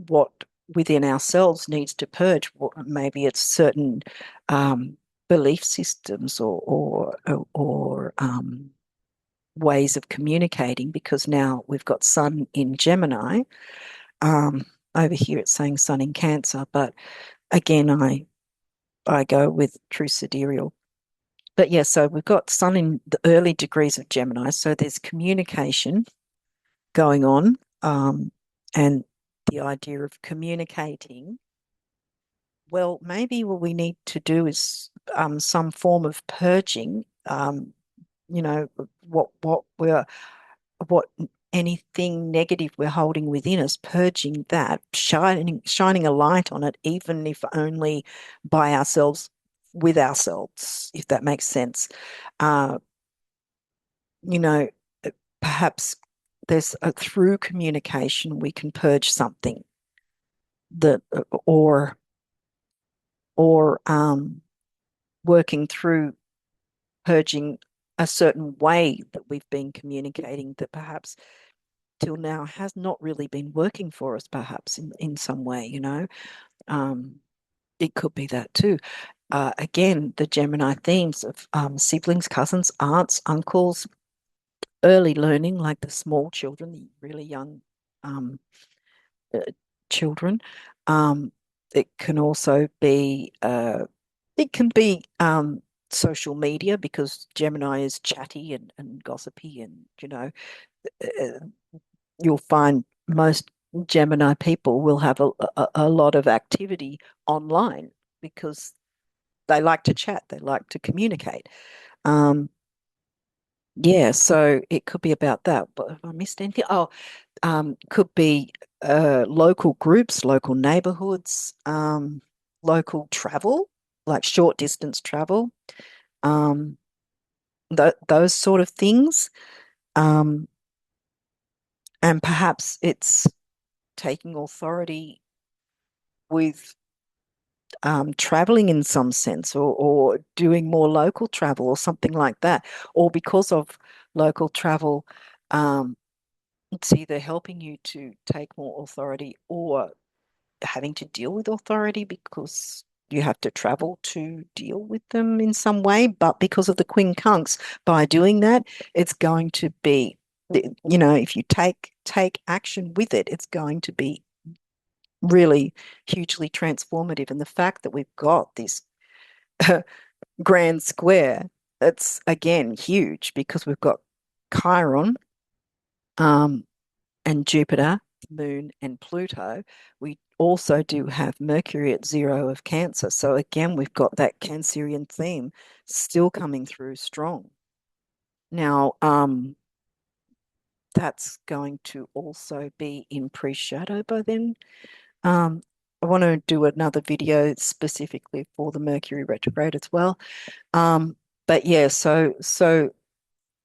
what within ourselves needs to purge. Maybe it's certain um, belief systems or ways of communicating, because now we've got Sun in Gemini. Um, Over here it's saying Sun in Cancer, but again, I go with True Sidereal. But yeah, so we've got Sun in the early degrees of Gemini, so there's communication going on, and the idea of communicating. Well, maybe what we need to do is some form of purging. You know, what anything negative we're holding within us, purging that, shining a light on it, even if only by ourselves, with ourselves, if that makes sense. Uh, you know, perhaps there's through communication we can purge something that or working through purging a certain way that we've been communicating that perhaps till now has not really been working for us, perhaps in some way. Um, it could be that too. Again, the Gemini themes of siblings, cousins, aunts, uncles, early learning, like the small children, the really young um, uh, children. Um, it can also be social media, because Gemini is chatty and gossipy, and uh, you'll find most Gemini people will have a lot of activity online because they like to chat, they like to communicate. Um, yeah, so it could be about that. But have I missed anything? Oh, could be local groups, local neighborhoods, local travel, like short distance travel, um, those sort of things. Um, and perhaps it's taking authority with traveling in some sense, or doing more local travel or something like that. Or because of local travel, um, it's either helping you to take more authority or having to deal with authority because you have to travel to deal with them in some way. But because of the quincunx, by doing that, it's going to be, if you take action with it, it's going to be really hugely transformative. And the fact that we've got this grand square, it's again huge because we've got Chiron, um, and Jupiter, Moon, and Pluto. We also do have Mercury at 0 of Cancer. So again, we've got that Cancerian theme still coming through strong. Now, that's going to also be in pre-shadow by then. I want to do another video specifically for the Mercury retrograde as well. Um, but yeah, so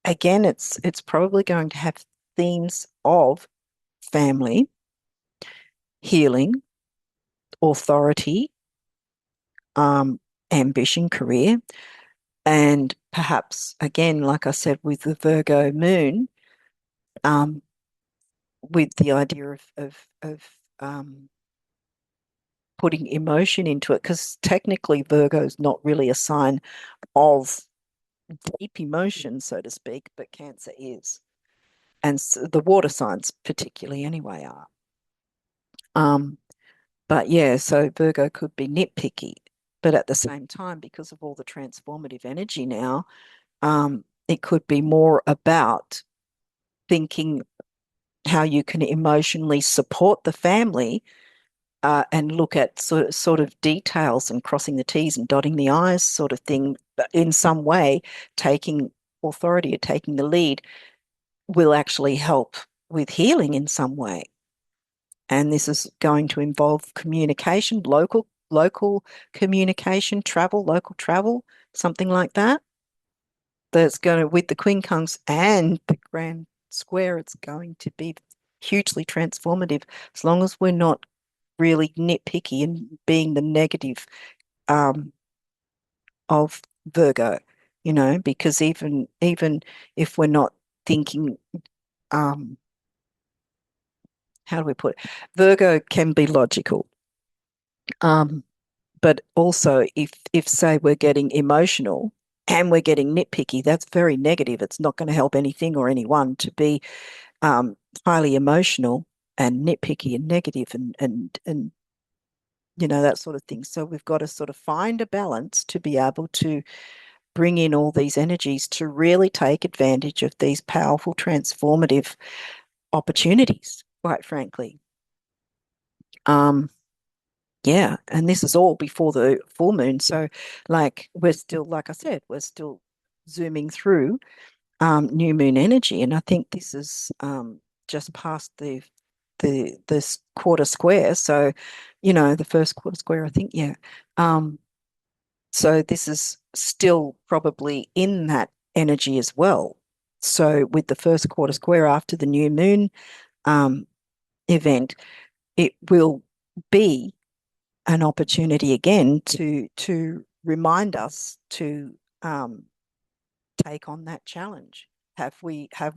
again, it's probably going to have themes of family, healing, authority, um, ambition, career. And perhaps, again, like I said, with the Virgo moon, um, with the idea of putting emotion into it, because technically Virgo is not really a sign of deep emotion, so to speak, but Cancer is. And the water signs, particularly, anyway, are. Um, but yeah, so Virgo could be nitpicky, but at the same time, because of all the transformative energy now, it could be more about thinking how you can emotionally support the family and look at sort of details and crossing the T's and dotting the I's sort of thing, but in some way, taking authority or taking the lead will actually help with healing in some way. And this is going to involve communication, local communication, travel, local travel, something like that. That's going to, with the quincunx and the grand square, it's going to be hugely transformative as long as we're not really nitpicky and being the negative um, of Virgo, because even if we're not thinking, um, how do we put it? Virgo can be logical. But also if say we're getting emotional and we're getting nitpicky, that's very negative. It's not going to help anything or anyone to be highly emotional and nitpicky and negative and that sort of thing. So we've got to sort of find a balance to be able to bring in all these energies to really take advantage of these powerful transformative opportunities, quite frankly. Yeah, and this is all before the full moon. So, like, we're still, like I said, we're still zooming through new moon energy, and I think this is just past the this quarter square. So, the first quarter square, I think, yeah. So this is still probably in that energy as well. So with the first quarter square after the new moon um, event, it will be an opportunity again to remind us to take on that challenge. Have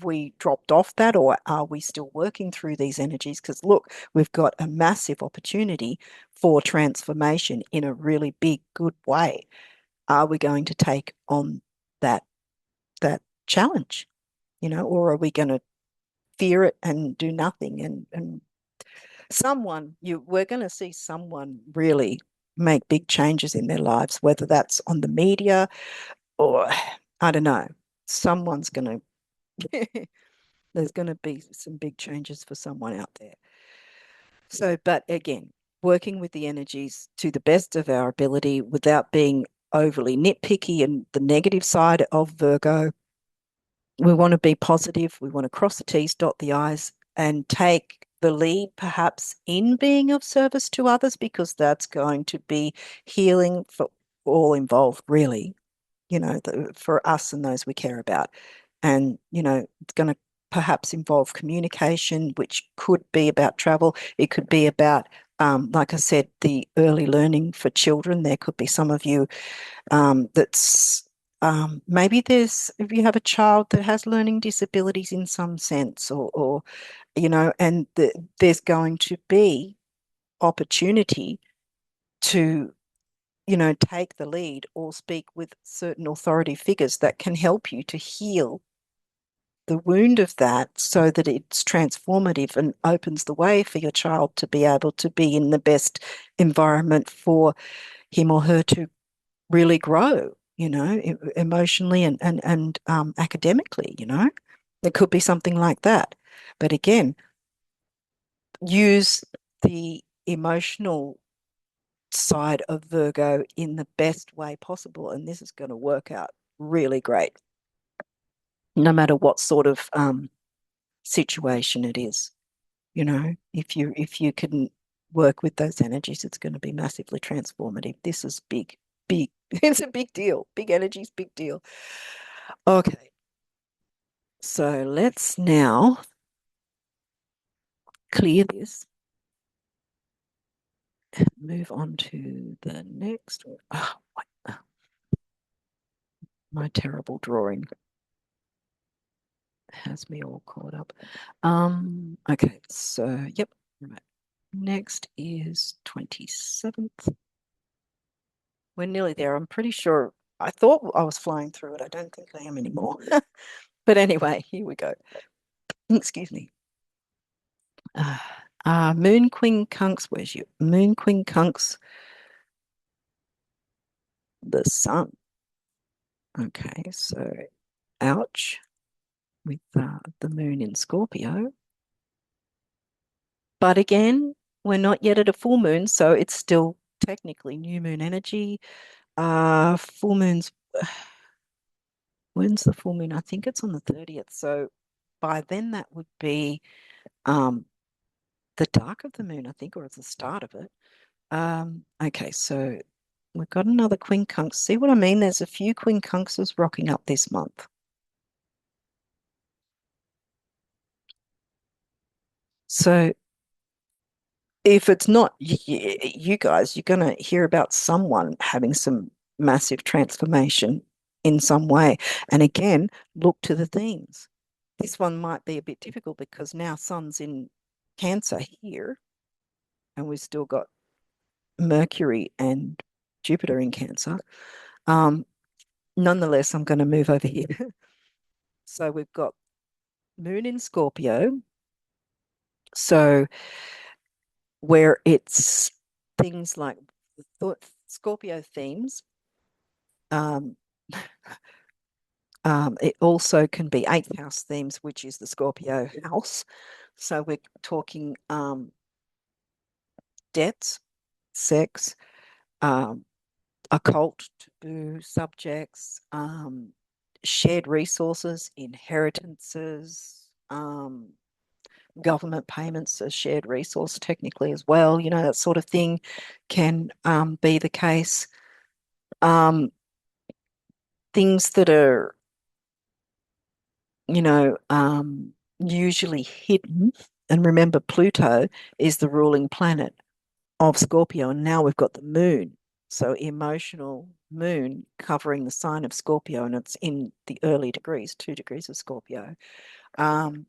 we dropped off that, or are we still working through these energies? Because look, we've got a massive opportunity for transformation in a really big, good way. Are we going to take on that that challenge, or are we going to fear it and do nothing? And we're going to see someone really make big changes in their lives, whether that's on the media or I don't know. Someone's going to, there's going to be some big changes for someone out there. So, but again, working with the energies to the best of our ability without being overly nitpicky and the negative side of Virgo. We want to be positive. We want to cross the T's, dot the I's, and take the lead perhaps in being of service to others, because that's going to be healing for all involved, really, for us and those we care about. And, it's going to perhaps involve communication, which could be about travel. It could be about, like I said, the early learning for children. There could be some of you that's maybe if you have a child that has learning disabilities in some sense, or and there's going to be opportunity to take the lead or speak with certain authority figures that can help you to heal the wound of that so that it's transformative and opens the way for your child to be able to be in the best environment for him or her to really grow, emotionally and academically, It could be something like that. But again, use the emotional side of Virgo in the best way possible, and this is going to work out really great, no matter what sort of situation it is. If you can work with those energies, it's going to be massively transformative. This is big, big. It's a big deal. Big energies, big deal. Okay. So let's now clear this and move on to the next one. Oh, My terrible drawing has me all caught up. Okay, so yep, right. Next is 27th. We're nearly there. I'm pretty sure. I thought I was flying through it. I don't think I am anymore. But anyway, here we go. Excuse me. Moon quincunx, where's your moon quincunx? The sun. Okay, so ouch with the moon in Scorpio. But again, we're not yet at a full moon, so it's still technically new moon energy. Full moon's when's the full moon? I think it's on the 30th. So by then that would be um the dark of the moon, I think, or it's the start of it. Okay, so we've got another quincunx. See what I mean? There's a few quincunxes rocking up this month. So if it's not you guys, you're going to hear about someone having some massive transformation in some way. And again, look to the themes. This one might be a bit difficult because now Sun's in Cancer here, and we've still got Mercury and Jupiter in Cancer. Um, Nonetheless, I'm going to move over here. So we've got Moon in Scorpio. So where it's things like Scorpio themes. Um, it also can be eighth house themes, which is the Scorpio house. So we're talking debts, sex, occult, taboo subjects, shared resources, inheritances, government payments, a shared resource technically as well. You know, that sort of thing can be the case. Um, Things that are, you know, usually hidden. And remember, Pluto is the ruling planet of Scorpio, and now we've got the moon. So emotional moon covering the sign of Scorpio, and it's in the early degrees, 2 degrees of Scorpio. Um,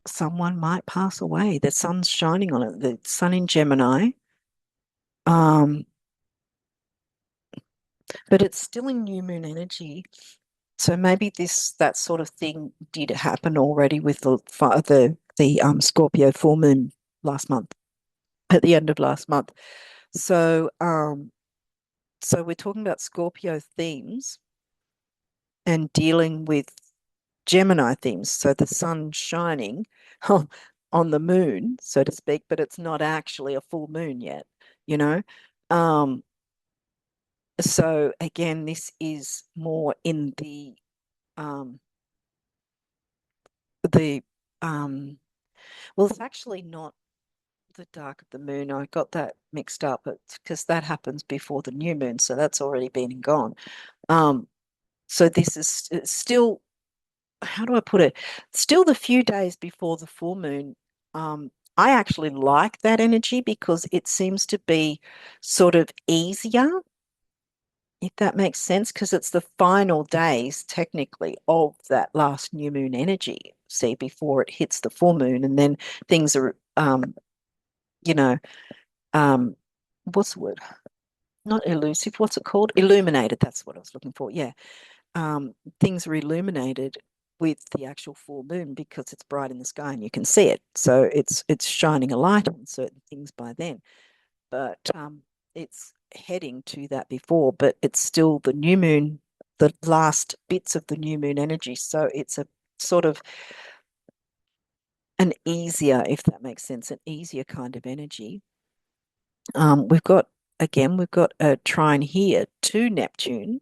Someone might pass away. The sun's shining on it. The sun in Gemini. Um, but it's still in new moon energy. So maybe that sort of thing did happen already with the Scorpio full moon last month, at the end of last month. So so we're talking about Scorpio themes and dealing with Gemini themes. So the sun shining on the moon, so to speak, but it's not actually a full moon yet, you know. Um, so again, this is more in um the well, it's actually not the dark of the moon. I got that mixed up, because that happens before the new moon, so that's already been and gone. So this is still, how do I put it? Still the few days before the full moon. I actually like that energy because it seems to be sort of easier, if that makes sense, because it's the final days technically of that last new moon energy, see, before it hits the full moon, and then things are you know, um, what's the word? Not elusive, what's it called? Illuminated, that's what I was looking for. Yeah. Things are illuminated with the actual full moon because it's bright in the sky and you can see it. So it's shining a light on certain things by then. But it's heading to that before, but it's still the new moon, the last bits of the new moon energy. So it's a sort of an easier, if that makes sense, an easier kind of energy. We've got, again, we've got a trine here to Neptune.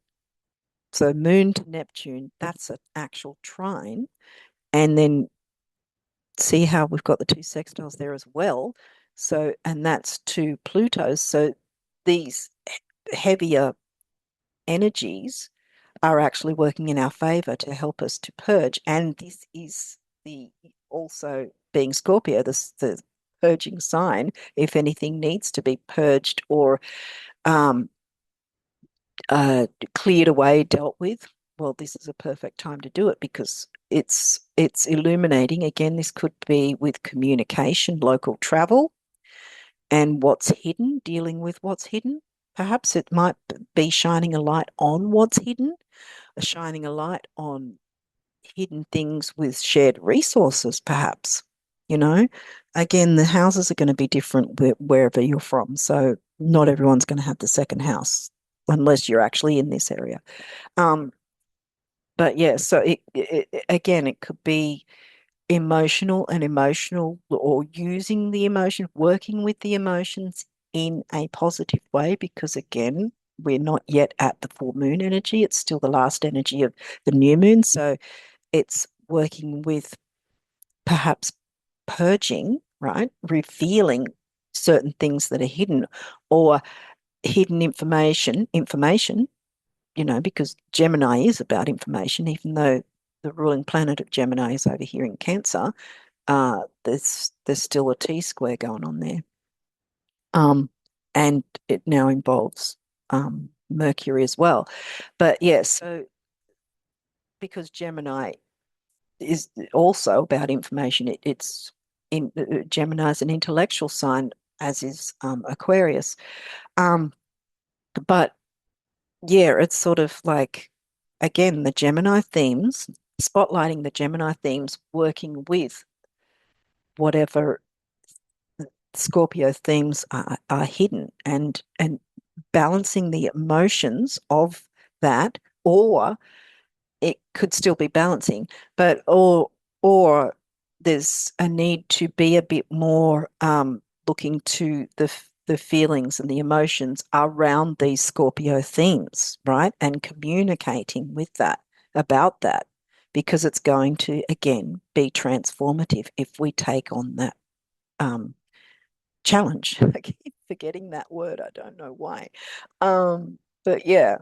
So moon to Neptune, that's an actual trine. And then see how we've got the two sextiles there as well. So, and that's to Pluto. So these heavier energies are actually working in our favor to help us to purge. And this is the also being Scorpio, the purging sign, if anything needs to be purged or cleared away, dealt with, well, this is a perfect time to do it because it's illuminating. Again, this could be with communication, local travel, and what's hidden, dealing with what's hidden. Perhaps it might be shining a light on what's hidden, shining a light on hidden things with shared resources, perhaps. You know, again, the houses are going to be different wherever you're from. So not everyone's going to have the second house unless you're actually in this area. Um, but yeah, so again, it could be emotional and emotional or using the emotion, working with the emotions in a positive way, because again, we're not yet at the full moon energy. It's still the last energy of the new moon. So it's working with perhaps purging, right? Revealing certain things that are hidden or hidden information, because Gemini is about information, even though the ruling planet of Gemini is over here in Cancer. There's still a T square going on there. And it now involves Mercury as well. But yeah, so because Gemini is also about information, it's in Gemini is an intellectual sign, as is Aquarius. Um, but yeah, it's sort of like again the Gemini themes, spotlighting the Gemini themes, working with whatever Scorpio themes are hidden, and balancing the emotions of that, or it could still be balancing, but or there's a need to be a bit more looking to the feelings and the emotions around these Scorpio themes, right? And communicating with that about that, because it's going to again be transformative if we take on that um, challenge. I keep forgetting that word. I don't know why. But yeah.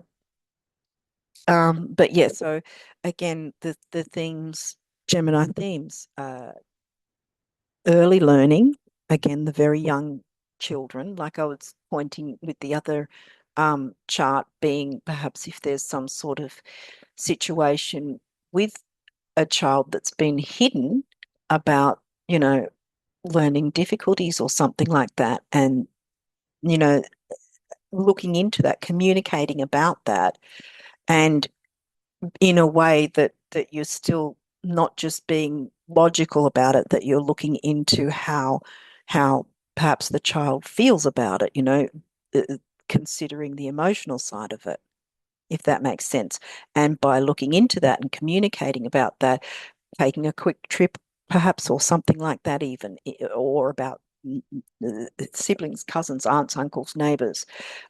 But yeah, so again, the themes, Gemini themes, early learning, again, the very young children, like I was pointing with the other chart being perhaps if there's some sort of situation with a child that's been hidden about, learning difficulties or something like that, and, you know, looking into that, communicating about that, and in a way that you're still not just being logical about it, that you're looking into how perhaps the child feels about it, considering the emotional side of it, if that makes sense. And by looking into that and communicating about that, taking a quick trip perhaps or something like that even, or about siblings, cousins, aunts, uncles, neighbors,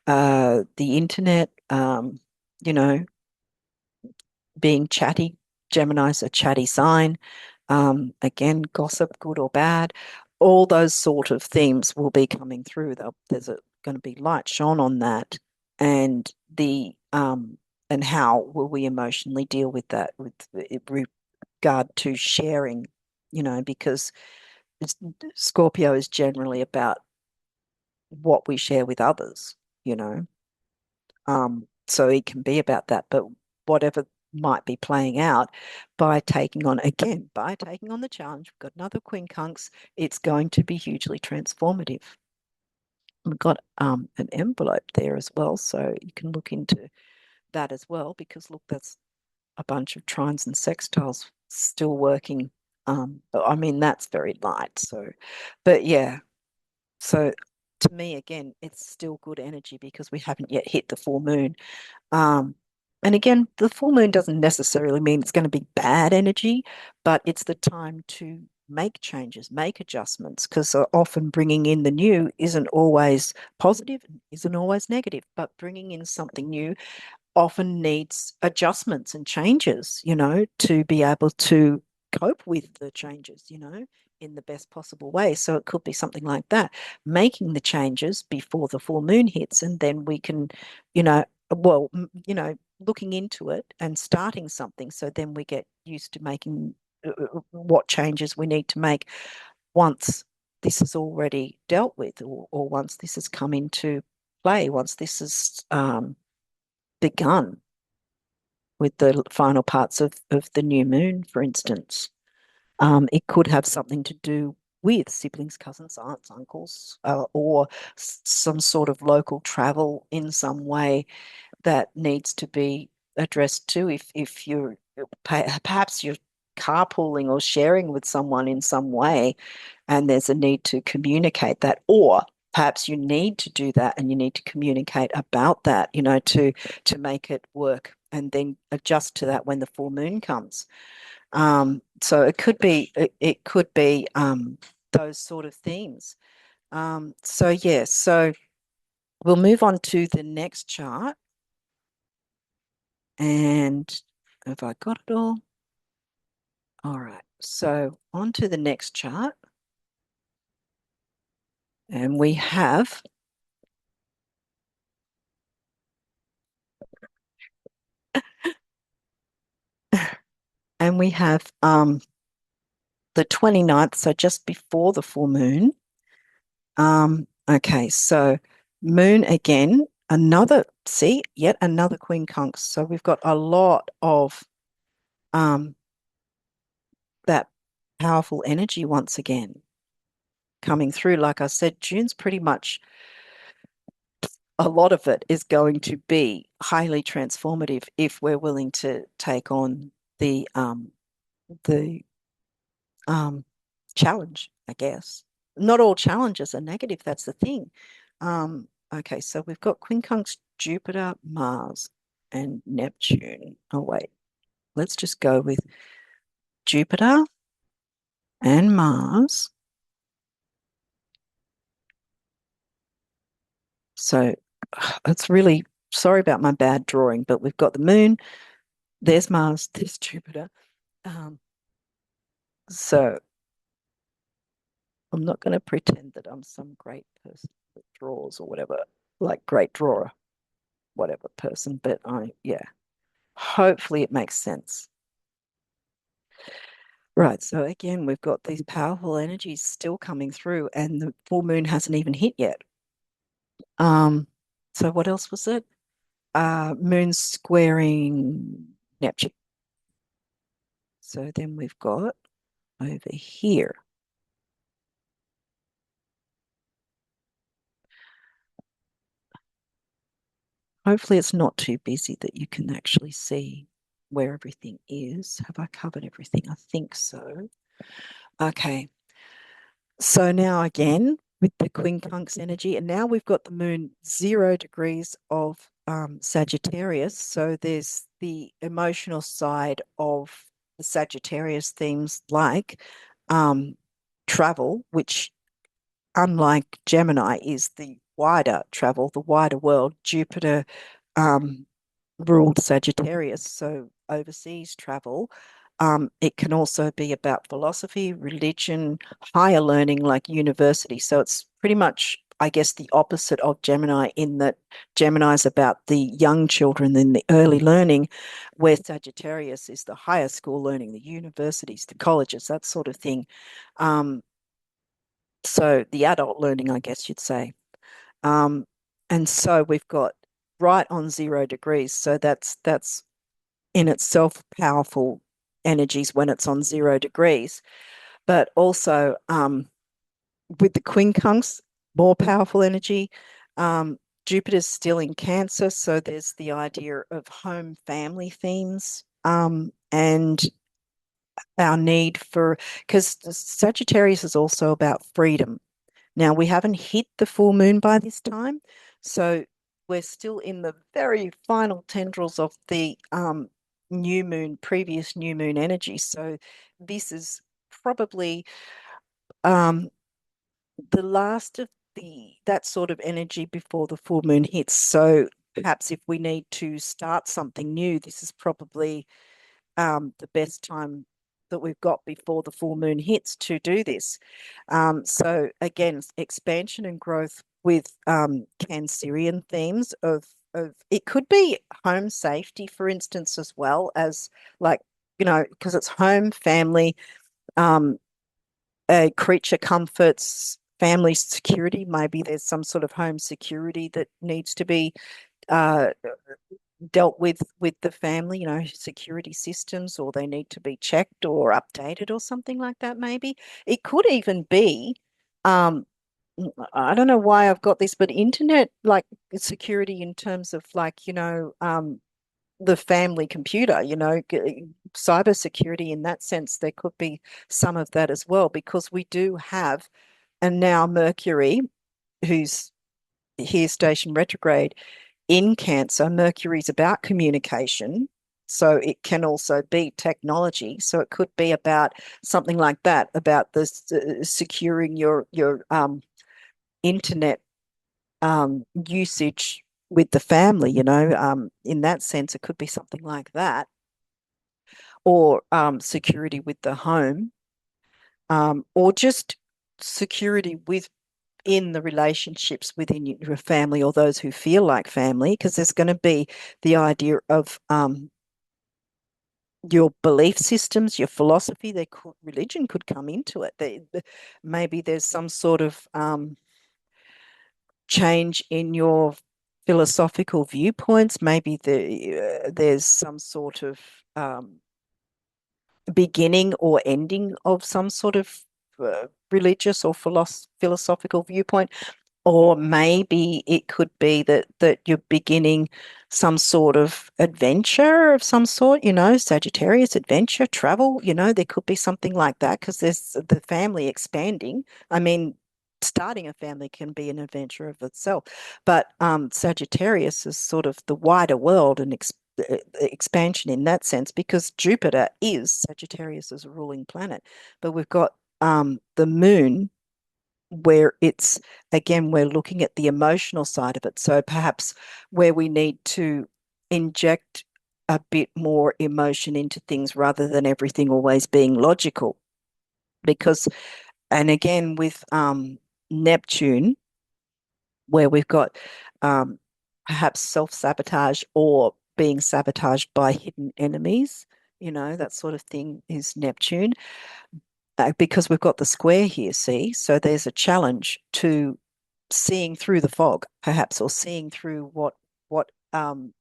the internet, you know, being chatty. Gemini's a chatty sign. Again, gossip, good or bad. All those sort of themes will be coming through. There's going to be light shone on that, and and how will we emotionally deal with that with regard to sharing, because Scorpio is generally about what we share with others, you know. So it can be about that, but whatever might be playing out by taking on the challenge, we've got another quincunx, it's going to be hugely transformative. We've got an envelope there as well, so you can look into that as well, because look, that's a bunch of trines and sextiles still working. I mean, that's very light. So, but yeah, so to me, again, it's still good energy because we haven't yet hit the full moon. Um, and again, the full moon doesn't necessarily mean it's going to be bad energy, but it's the time to make changes, make adjustments, because often bringing in the new isn't always positive, isn't always negative, but bringing in something new often needs adjustments and changes, to be able to cope with the changes, in the best possible way. So it could be something like that, making the changes before the full moon hits, and then we can, well, looking into it and starting something. So then we get used to making what changes we need to make once this is already dealt with, or once this has come into play, once this is begun with the final parts of the new moon, for instance. It could have something to do with siblings, cousins, aunts, uncles, or some sort of local travel in some way that needs to be addressed too. If you're perhaps you're carpooling or sharing with someone in some way, and there's a need to communicate that, or perhaps you need to do that and you need to communicate about that, to make it work and then adjust to that when the full moon comes. So it could be those sort of themes. So yeah, so we'll move on to the next chart. And have I got it all? All right. So on to the next chart. And we have the 29th, so just before the full moon. Okay, so moon again, yet another quincunx. So we've got a lot of um that powerful energy once again coming through. Like I said, June's pretty much a lot of it is going to be highly transformative if we're willing to take on the challenge, I guess. Not all challenges are negative, that's the thing. Okay, so we've got quincunx, Jupiter, Mars, and Neptune. Oh, wait, let's just go with Jupiter and Mars. So it's really sorry about my bad drawing, but we've got the moon, there's Mars, there's Jupiter. So I'm not going to pretend that I'm some great person that draws or whatever, like great drawer, whatever person, but yeah, hopefully it makes sense. Right. So again, we've got these powerful energies still coming through, and the full moon hasn't even hit yet. Um, so what else was it? Moon squaring Neptune. So then we've got over here. Hopefully it's not too busy that you can actually see where everything is. Have I covered everything? I think so. Okay. So now again with the quincunx energy, and now we've got the moon 0 degrees of Sagittarius. So there's the emotional side of the Sagittarius themes like travel, which unlike Gemini is the wider travel, the wider world. Jupiter um, ruled Sagittarius, so overseas travel. It can also be about philosophy, religion, higher learning like university. So it's pretty much, I guess, the opposite of Gemini in that Gemini is about the young children and the early learning, where Sagittarius is the higher school learning, the universities, the colleges, that sort of thing. Um, so the adult learning, I guess you'd say. Um, and so we've got right on 0 degrees. So that's in itself powerful energies when it's on 0 degrees. But also with the quincunx, more powerful energy. Jupiter's still in Cancer, so there's the idea of home family themes and our need for, because Sagittarius is also about freedom. Now, we haven't hit the full moon by this time, so we're still in the very final tendrils of the new moon, previous new moon energy. So this is probably um, the last of that sort of energy before the full moon hits. So perhaps if we need to start something new, this is probably the best time that we've got before the full moon hits to do this. So again, expansion and growth with Cancerian themes of it could be home safety, for instance, as well as like, because it's home, family, um, creature comforts, family security. Maybe there's some sort of home security that needs to be uh, dealt with the family, you know, security systems, or they need to be checked or updated or something like that, maybe. It could even be, um, I don't know why I've got this, but internet like security in terms of like, the family computer, cyber security in that sense, there could be some of that as well, because we do have, and now Mercury, who's here stationed retrograde in Cancer, Mercury's about communication. So it can also be technology. So it could be about something like that, about this securing your internet usage with the family, in that sense, it could be something like that, or security with the home, or just security within the relationships within your family, or those who feel like family, because there's going to be the idea of your belief systems, your philosophy. Religion could come into it. Maybe there's some sort of change in your philosophical viewpoints. Maybe there's some sort of beginning or ending of some sort of religious or philosophical viewpoint. Or maybe it could be that you're beginning some sort of adventure of some sort, Sagittarius adventure, travel, there could be something like that, because there's the family expanding. I mean, starting a family can be an adventure of itself, but Sagittarius is sort of the wider world and expansion in that sense, because Jupiter is Sagittarius as a ruling planet. But we've got the moon, where it's, again, we're looking at the emotional side of it. So perhaps where we need to inject a bit more emotion into things rather than everything always being logical. Because, and again, with Neptune, where we've got perhaps self-sabotage or being sabotaged by hidden enemies, that sort of thing is Neptune. Because we've got the square here, see? So there's a challenge to seeing through the fog, perhaps, or seeing through what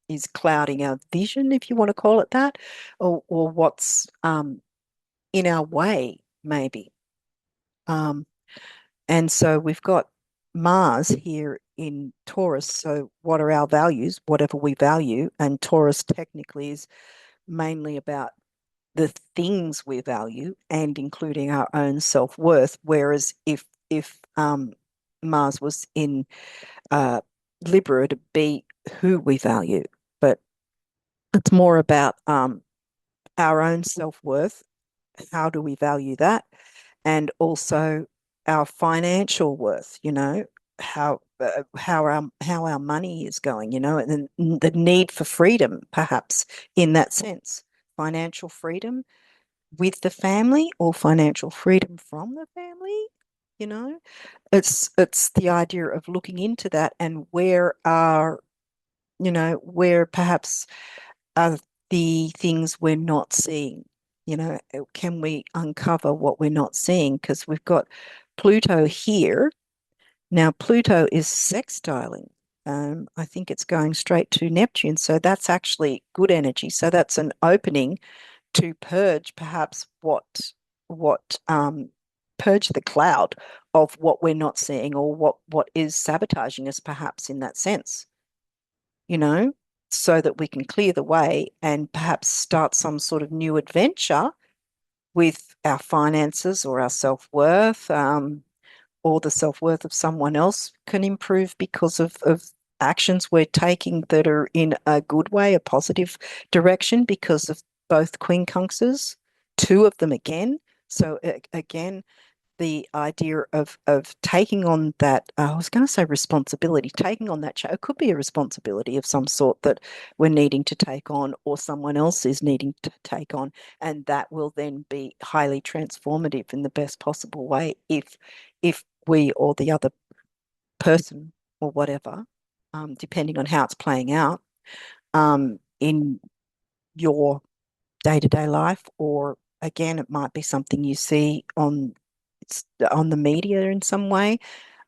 is clouding our vision, if you want to call it that, or what's in our way, maybe. Um, and so we've got Mars here in Taurus. So what are our values? Whatever we value, and Taurus technically is mainly about the things we value, and including our own self-worth. Whereas if Mars was in Libra, to be who we value, but it's more about our own self-worth. How do we value that? And also our financial worth, how our money is going, and the need for freedom, perhaps, in that sense, financial freedom with the family, or financial freedom from the family, you know. It's the idea of looking into that, and where perhaps are the things we're not seeing. Can we uncover what we're not seeing? Because we've got Pluto here. Now, Pluto is sextiling. I think it's going straight to Neptune. So that's actually good energy. So that's an opening to purge, perhaps, what purge the cloud of what we're not seeing, or what is sabotaging us, perhaps, in that sense, you know, so that we can clear the way and perhaps start some sort of new adventure with our finances, or our self-worth, or the self-worth of someone else can improve because of actions we're taking that are in a good way, a positive direction, because of both quincunxes, two of them again. So again, the idea of taking on that, I was going to say responsibility, taking on that, it could be a responsibility of some sort that we're needing to take on, or someone else is needing to take on, and that will then be highly transformative in the best possible way, if we, or the other person, or whatever, depending on how it's playing out, in your day-to-day life, or again, it might be something you see on the media in some way,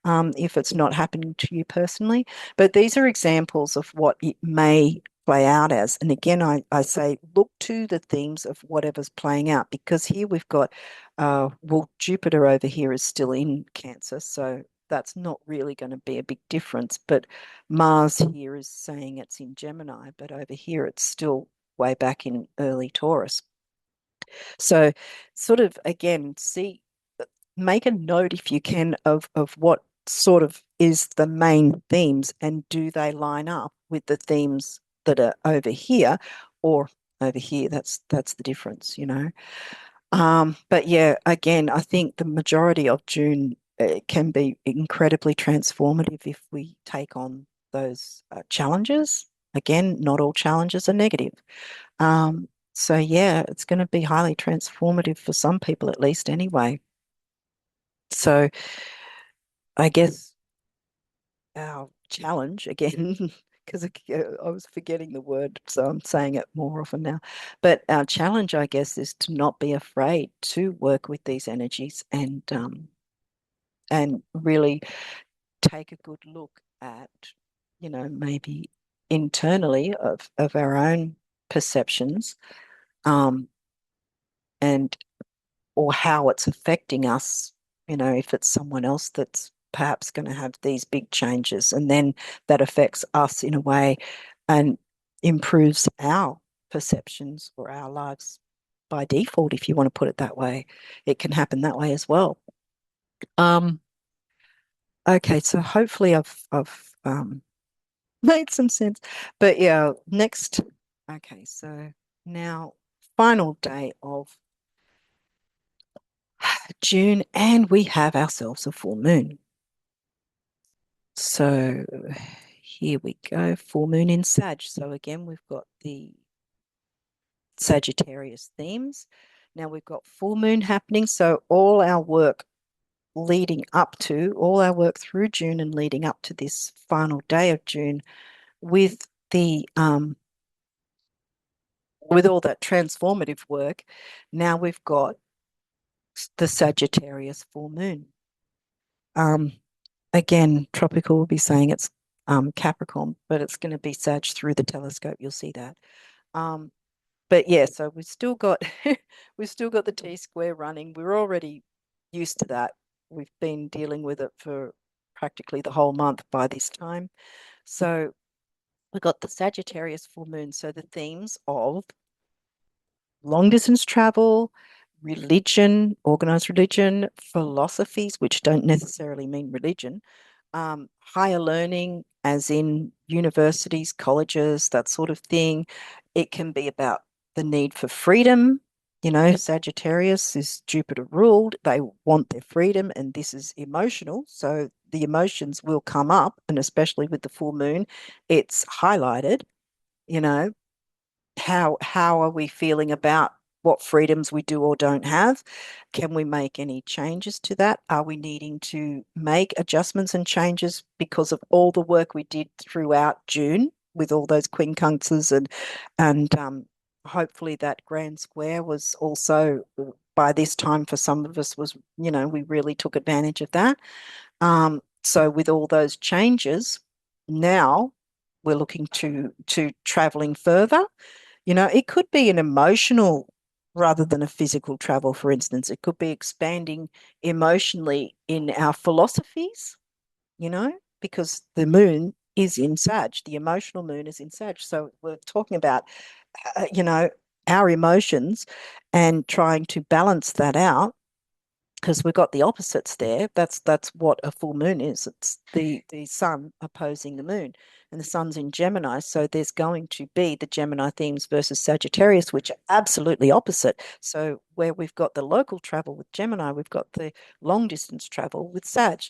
if it's not happening to you personally. But these are examples of what it may play out as. And again, I say look to the themes of whatever's playing out, because here we've got, well, Jupiter over here is still in Cancer, so that's not really going to be a big difference. But Mars here is saying it's in Gemini, but over here it's still way back in early Taurus. So sort of again, make a note if you can of what sort of is the main themes, and do they line up with the themes that are over here or over here. That's the difference, you know. But yeah, again, I think the majority of June can be incredibly transformative if we take on those challenges. Again, not all challenges are negative. So yeah, it's going to be highly transformative for some people at least anyway. So I guess our challenge again, because I was forgetting the word, so I'm saying it more often now. But our challenge, I guess, is to not be afraid to work with these energies, and really take a good look at, you know, maybe internally of our own perceptions, um, and or how it's affecting us, you know, if it's someone else that's perhaps going to have these big changes, and then that affects us in a way and improves our perceptions or our lives by default, if you want to put it that way. It can happen that way as well. Um, okay, so hopefully I've made some sense. But yeah, next. Okay, so now final day of June, and we have ourselves a full moon. So here we go, full moon in Sag. So again, we've got the Sagittarius themes. Now we've got full moon happening. So all our work all our work through June and leading up to this final day of June, with the with all that transformative work, now we've got the Sagittarius full moon. Um, Again, tropical will be saying it's Capricorn, but it's going to be Sag through the telescope. You'll see that. Um, but yeah, so we've still got we've still got the T square running. We're already used to that. We've been dealing with it for practically the whole month by this time. So we've got the Sagittarius full moon. So the themes of long distance travel, religion, organized religion, philosophies, which don't necessarily mean religion, higher learning, as in universities, colleges, that sort of thing. It can be about the need for freedom. You know, Sagittarius is Jupiter ruled. They want their freedom, and this is emotional. So the emotions will come up, and especially with the full moon, it's highlighted, you know, how are we feeling about what freedoms we do or don't have? Can we make any changes to that? Are we needing to make adjustments and changes because of all the work we did throughout June with all those quincunxes, and hopefully that grand square was also by this time for some of us was, you know, we really took advantage of that. So with all those changes, now we're looking to traveling further. You know, it could be an emotional rather than a physical travel, for instance. It could be expanding emotionally in our philosophies, you know, because the moon is in Sag, the emotional moon is in Sag. So we're talking about, you know, our emotions and trying to balance that out, because we've got the opposites there. That's what a full moon is. It's the sun opposing the moon, and the sun's in Gemini. So there's going to be the Gemini themes versus Sagittarius, which are absolutely opposite. So where we've got the local travel with Gemini, we've got the long distance travel with Sag.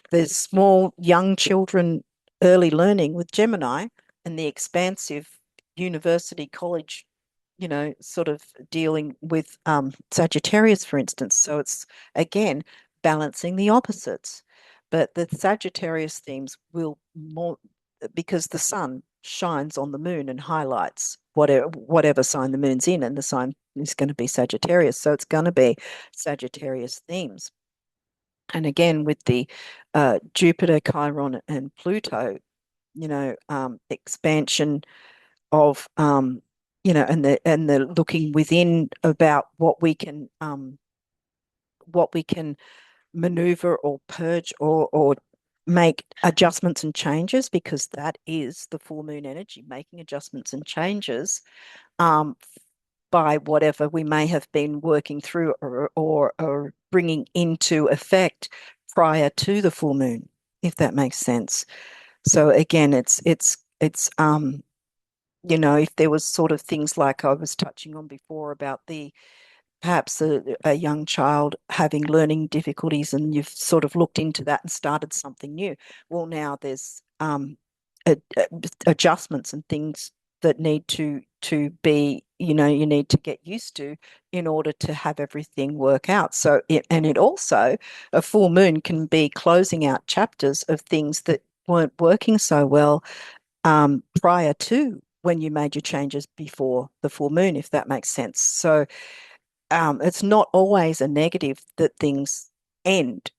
There's small young children early learning with Gemini, and the expansive university college, you know, sort of dealing with Sagittarius, for instance. So it's again balancing the opposites. But the Sagittarius themes will more, because the sun shines on the moon and highlights whatever sign the moon's in, and the sign is going to be Sagittarius. So it's going to be Sagittarius themes. And again, with the Jupiter, Chiron, and Pluto, you know, expansion, of and the looking within about what we can maneuver or purge or make adjustments and changes, because that is the full moon energy, making adjustments and changes um, by whatever we may have been working through or bringing into effect prior to the full moon, if that makes sense. So again, if there was sort of things like I was touching on before about the perhaps a young child having learning difficulties, and you've sort of looked into that and started something new. Well, now there's adjustments and things that need to be, you need to get used to in order to have everything work out. So it also, a full moon can be closing out chapters of things that weren't working so well prior to when you made your changes before the full moon, if that makes sense. So it's not always a negative that things end,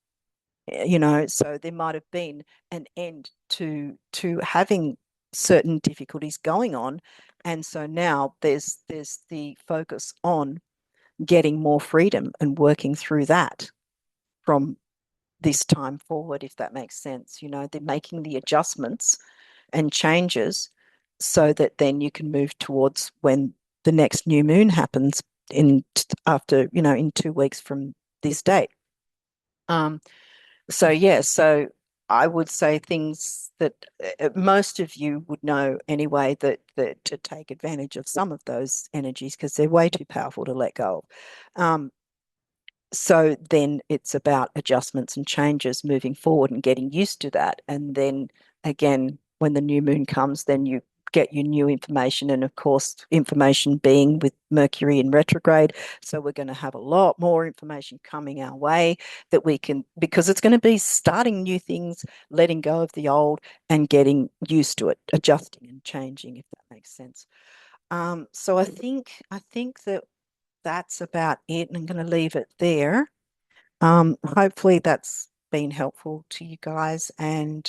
so there might have been an end to having certain difficulties going on. And so now there's the focus on getting more freedom and working through that from this time forward, if that makes sense. They're making the adjustments and changes so that then you can move towards when the next new moon happens in 2 weeks from this date. Um, so yeah, so I would say things that most of you would know anyway, that to take advantage of some of those energies because they're way too powerful to let go of. So then it's about adjustments and changes moving forward and getting used to that. And then again, when the new moon comes, then you get your new information. And of course, information being with Mercury in retrograde. So we're going to have a lot more information coming our way that we can, because it's going to be starting new things, letting go of the old and getting used to it, adjusting and changing, if that makes sense. So I think that that's about it. And I'm going to leave it there. Hopefully that's been helpful to you guys. And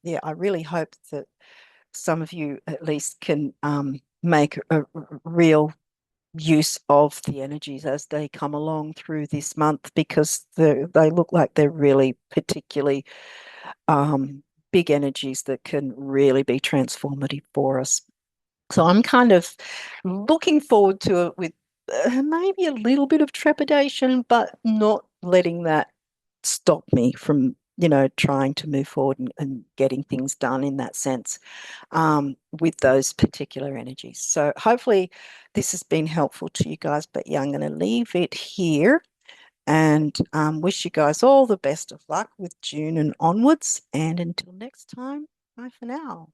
yeah, I really hope that some of you at least can make a real use of the energies as they come along through this month, because they look like they're really particularly big energies that can really be transformative for us. So I'm kind of looking forward to it with maybe a little bit of trepidation, but not letting that stop me from, trying to move forward and getting things done in that sense with those particular energies. So hopefully this has been helpful to you guys. But yeah, I'm going to leave it here and wish you guys all the best of luck with June and onwards. And until next time, bye for now.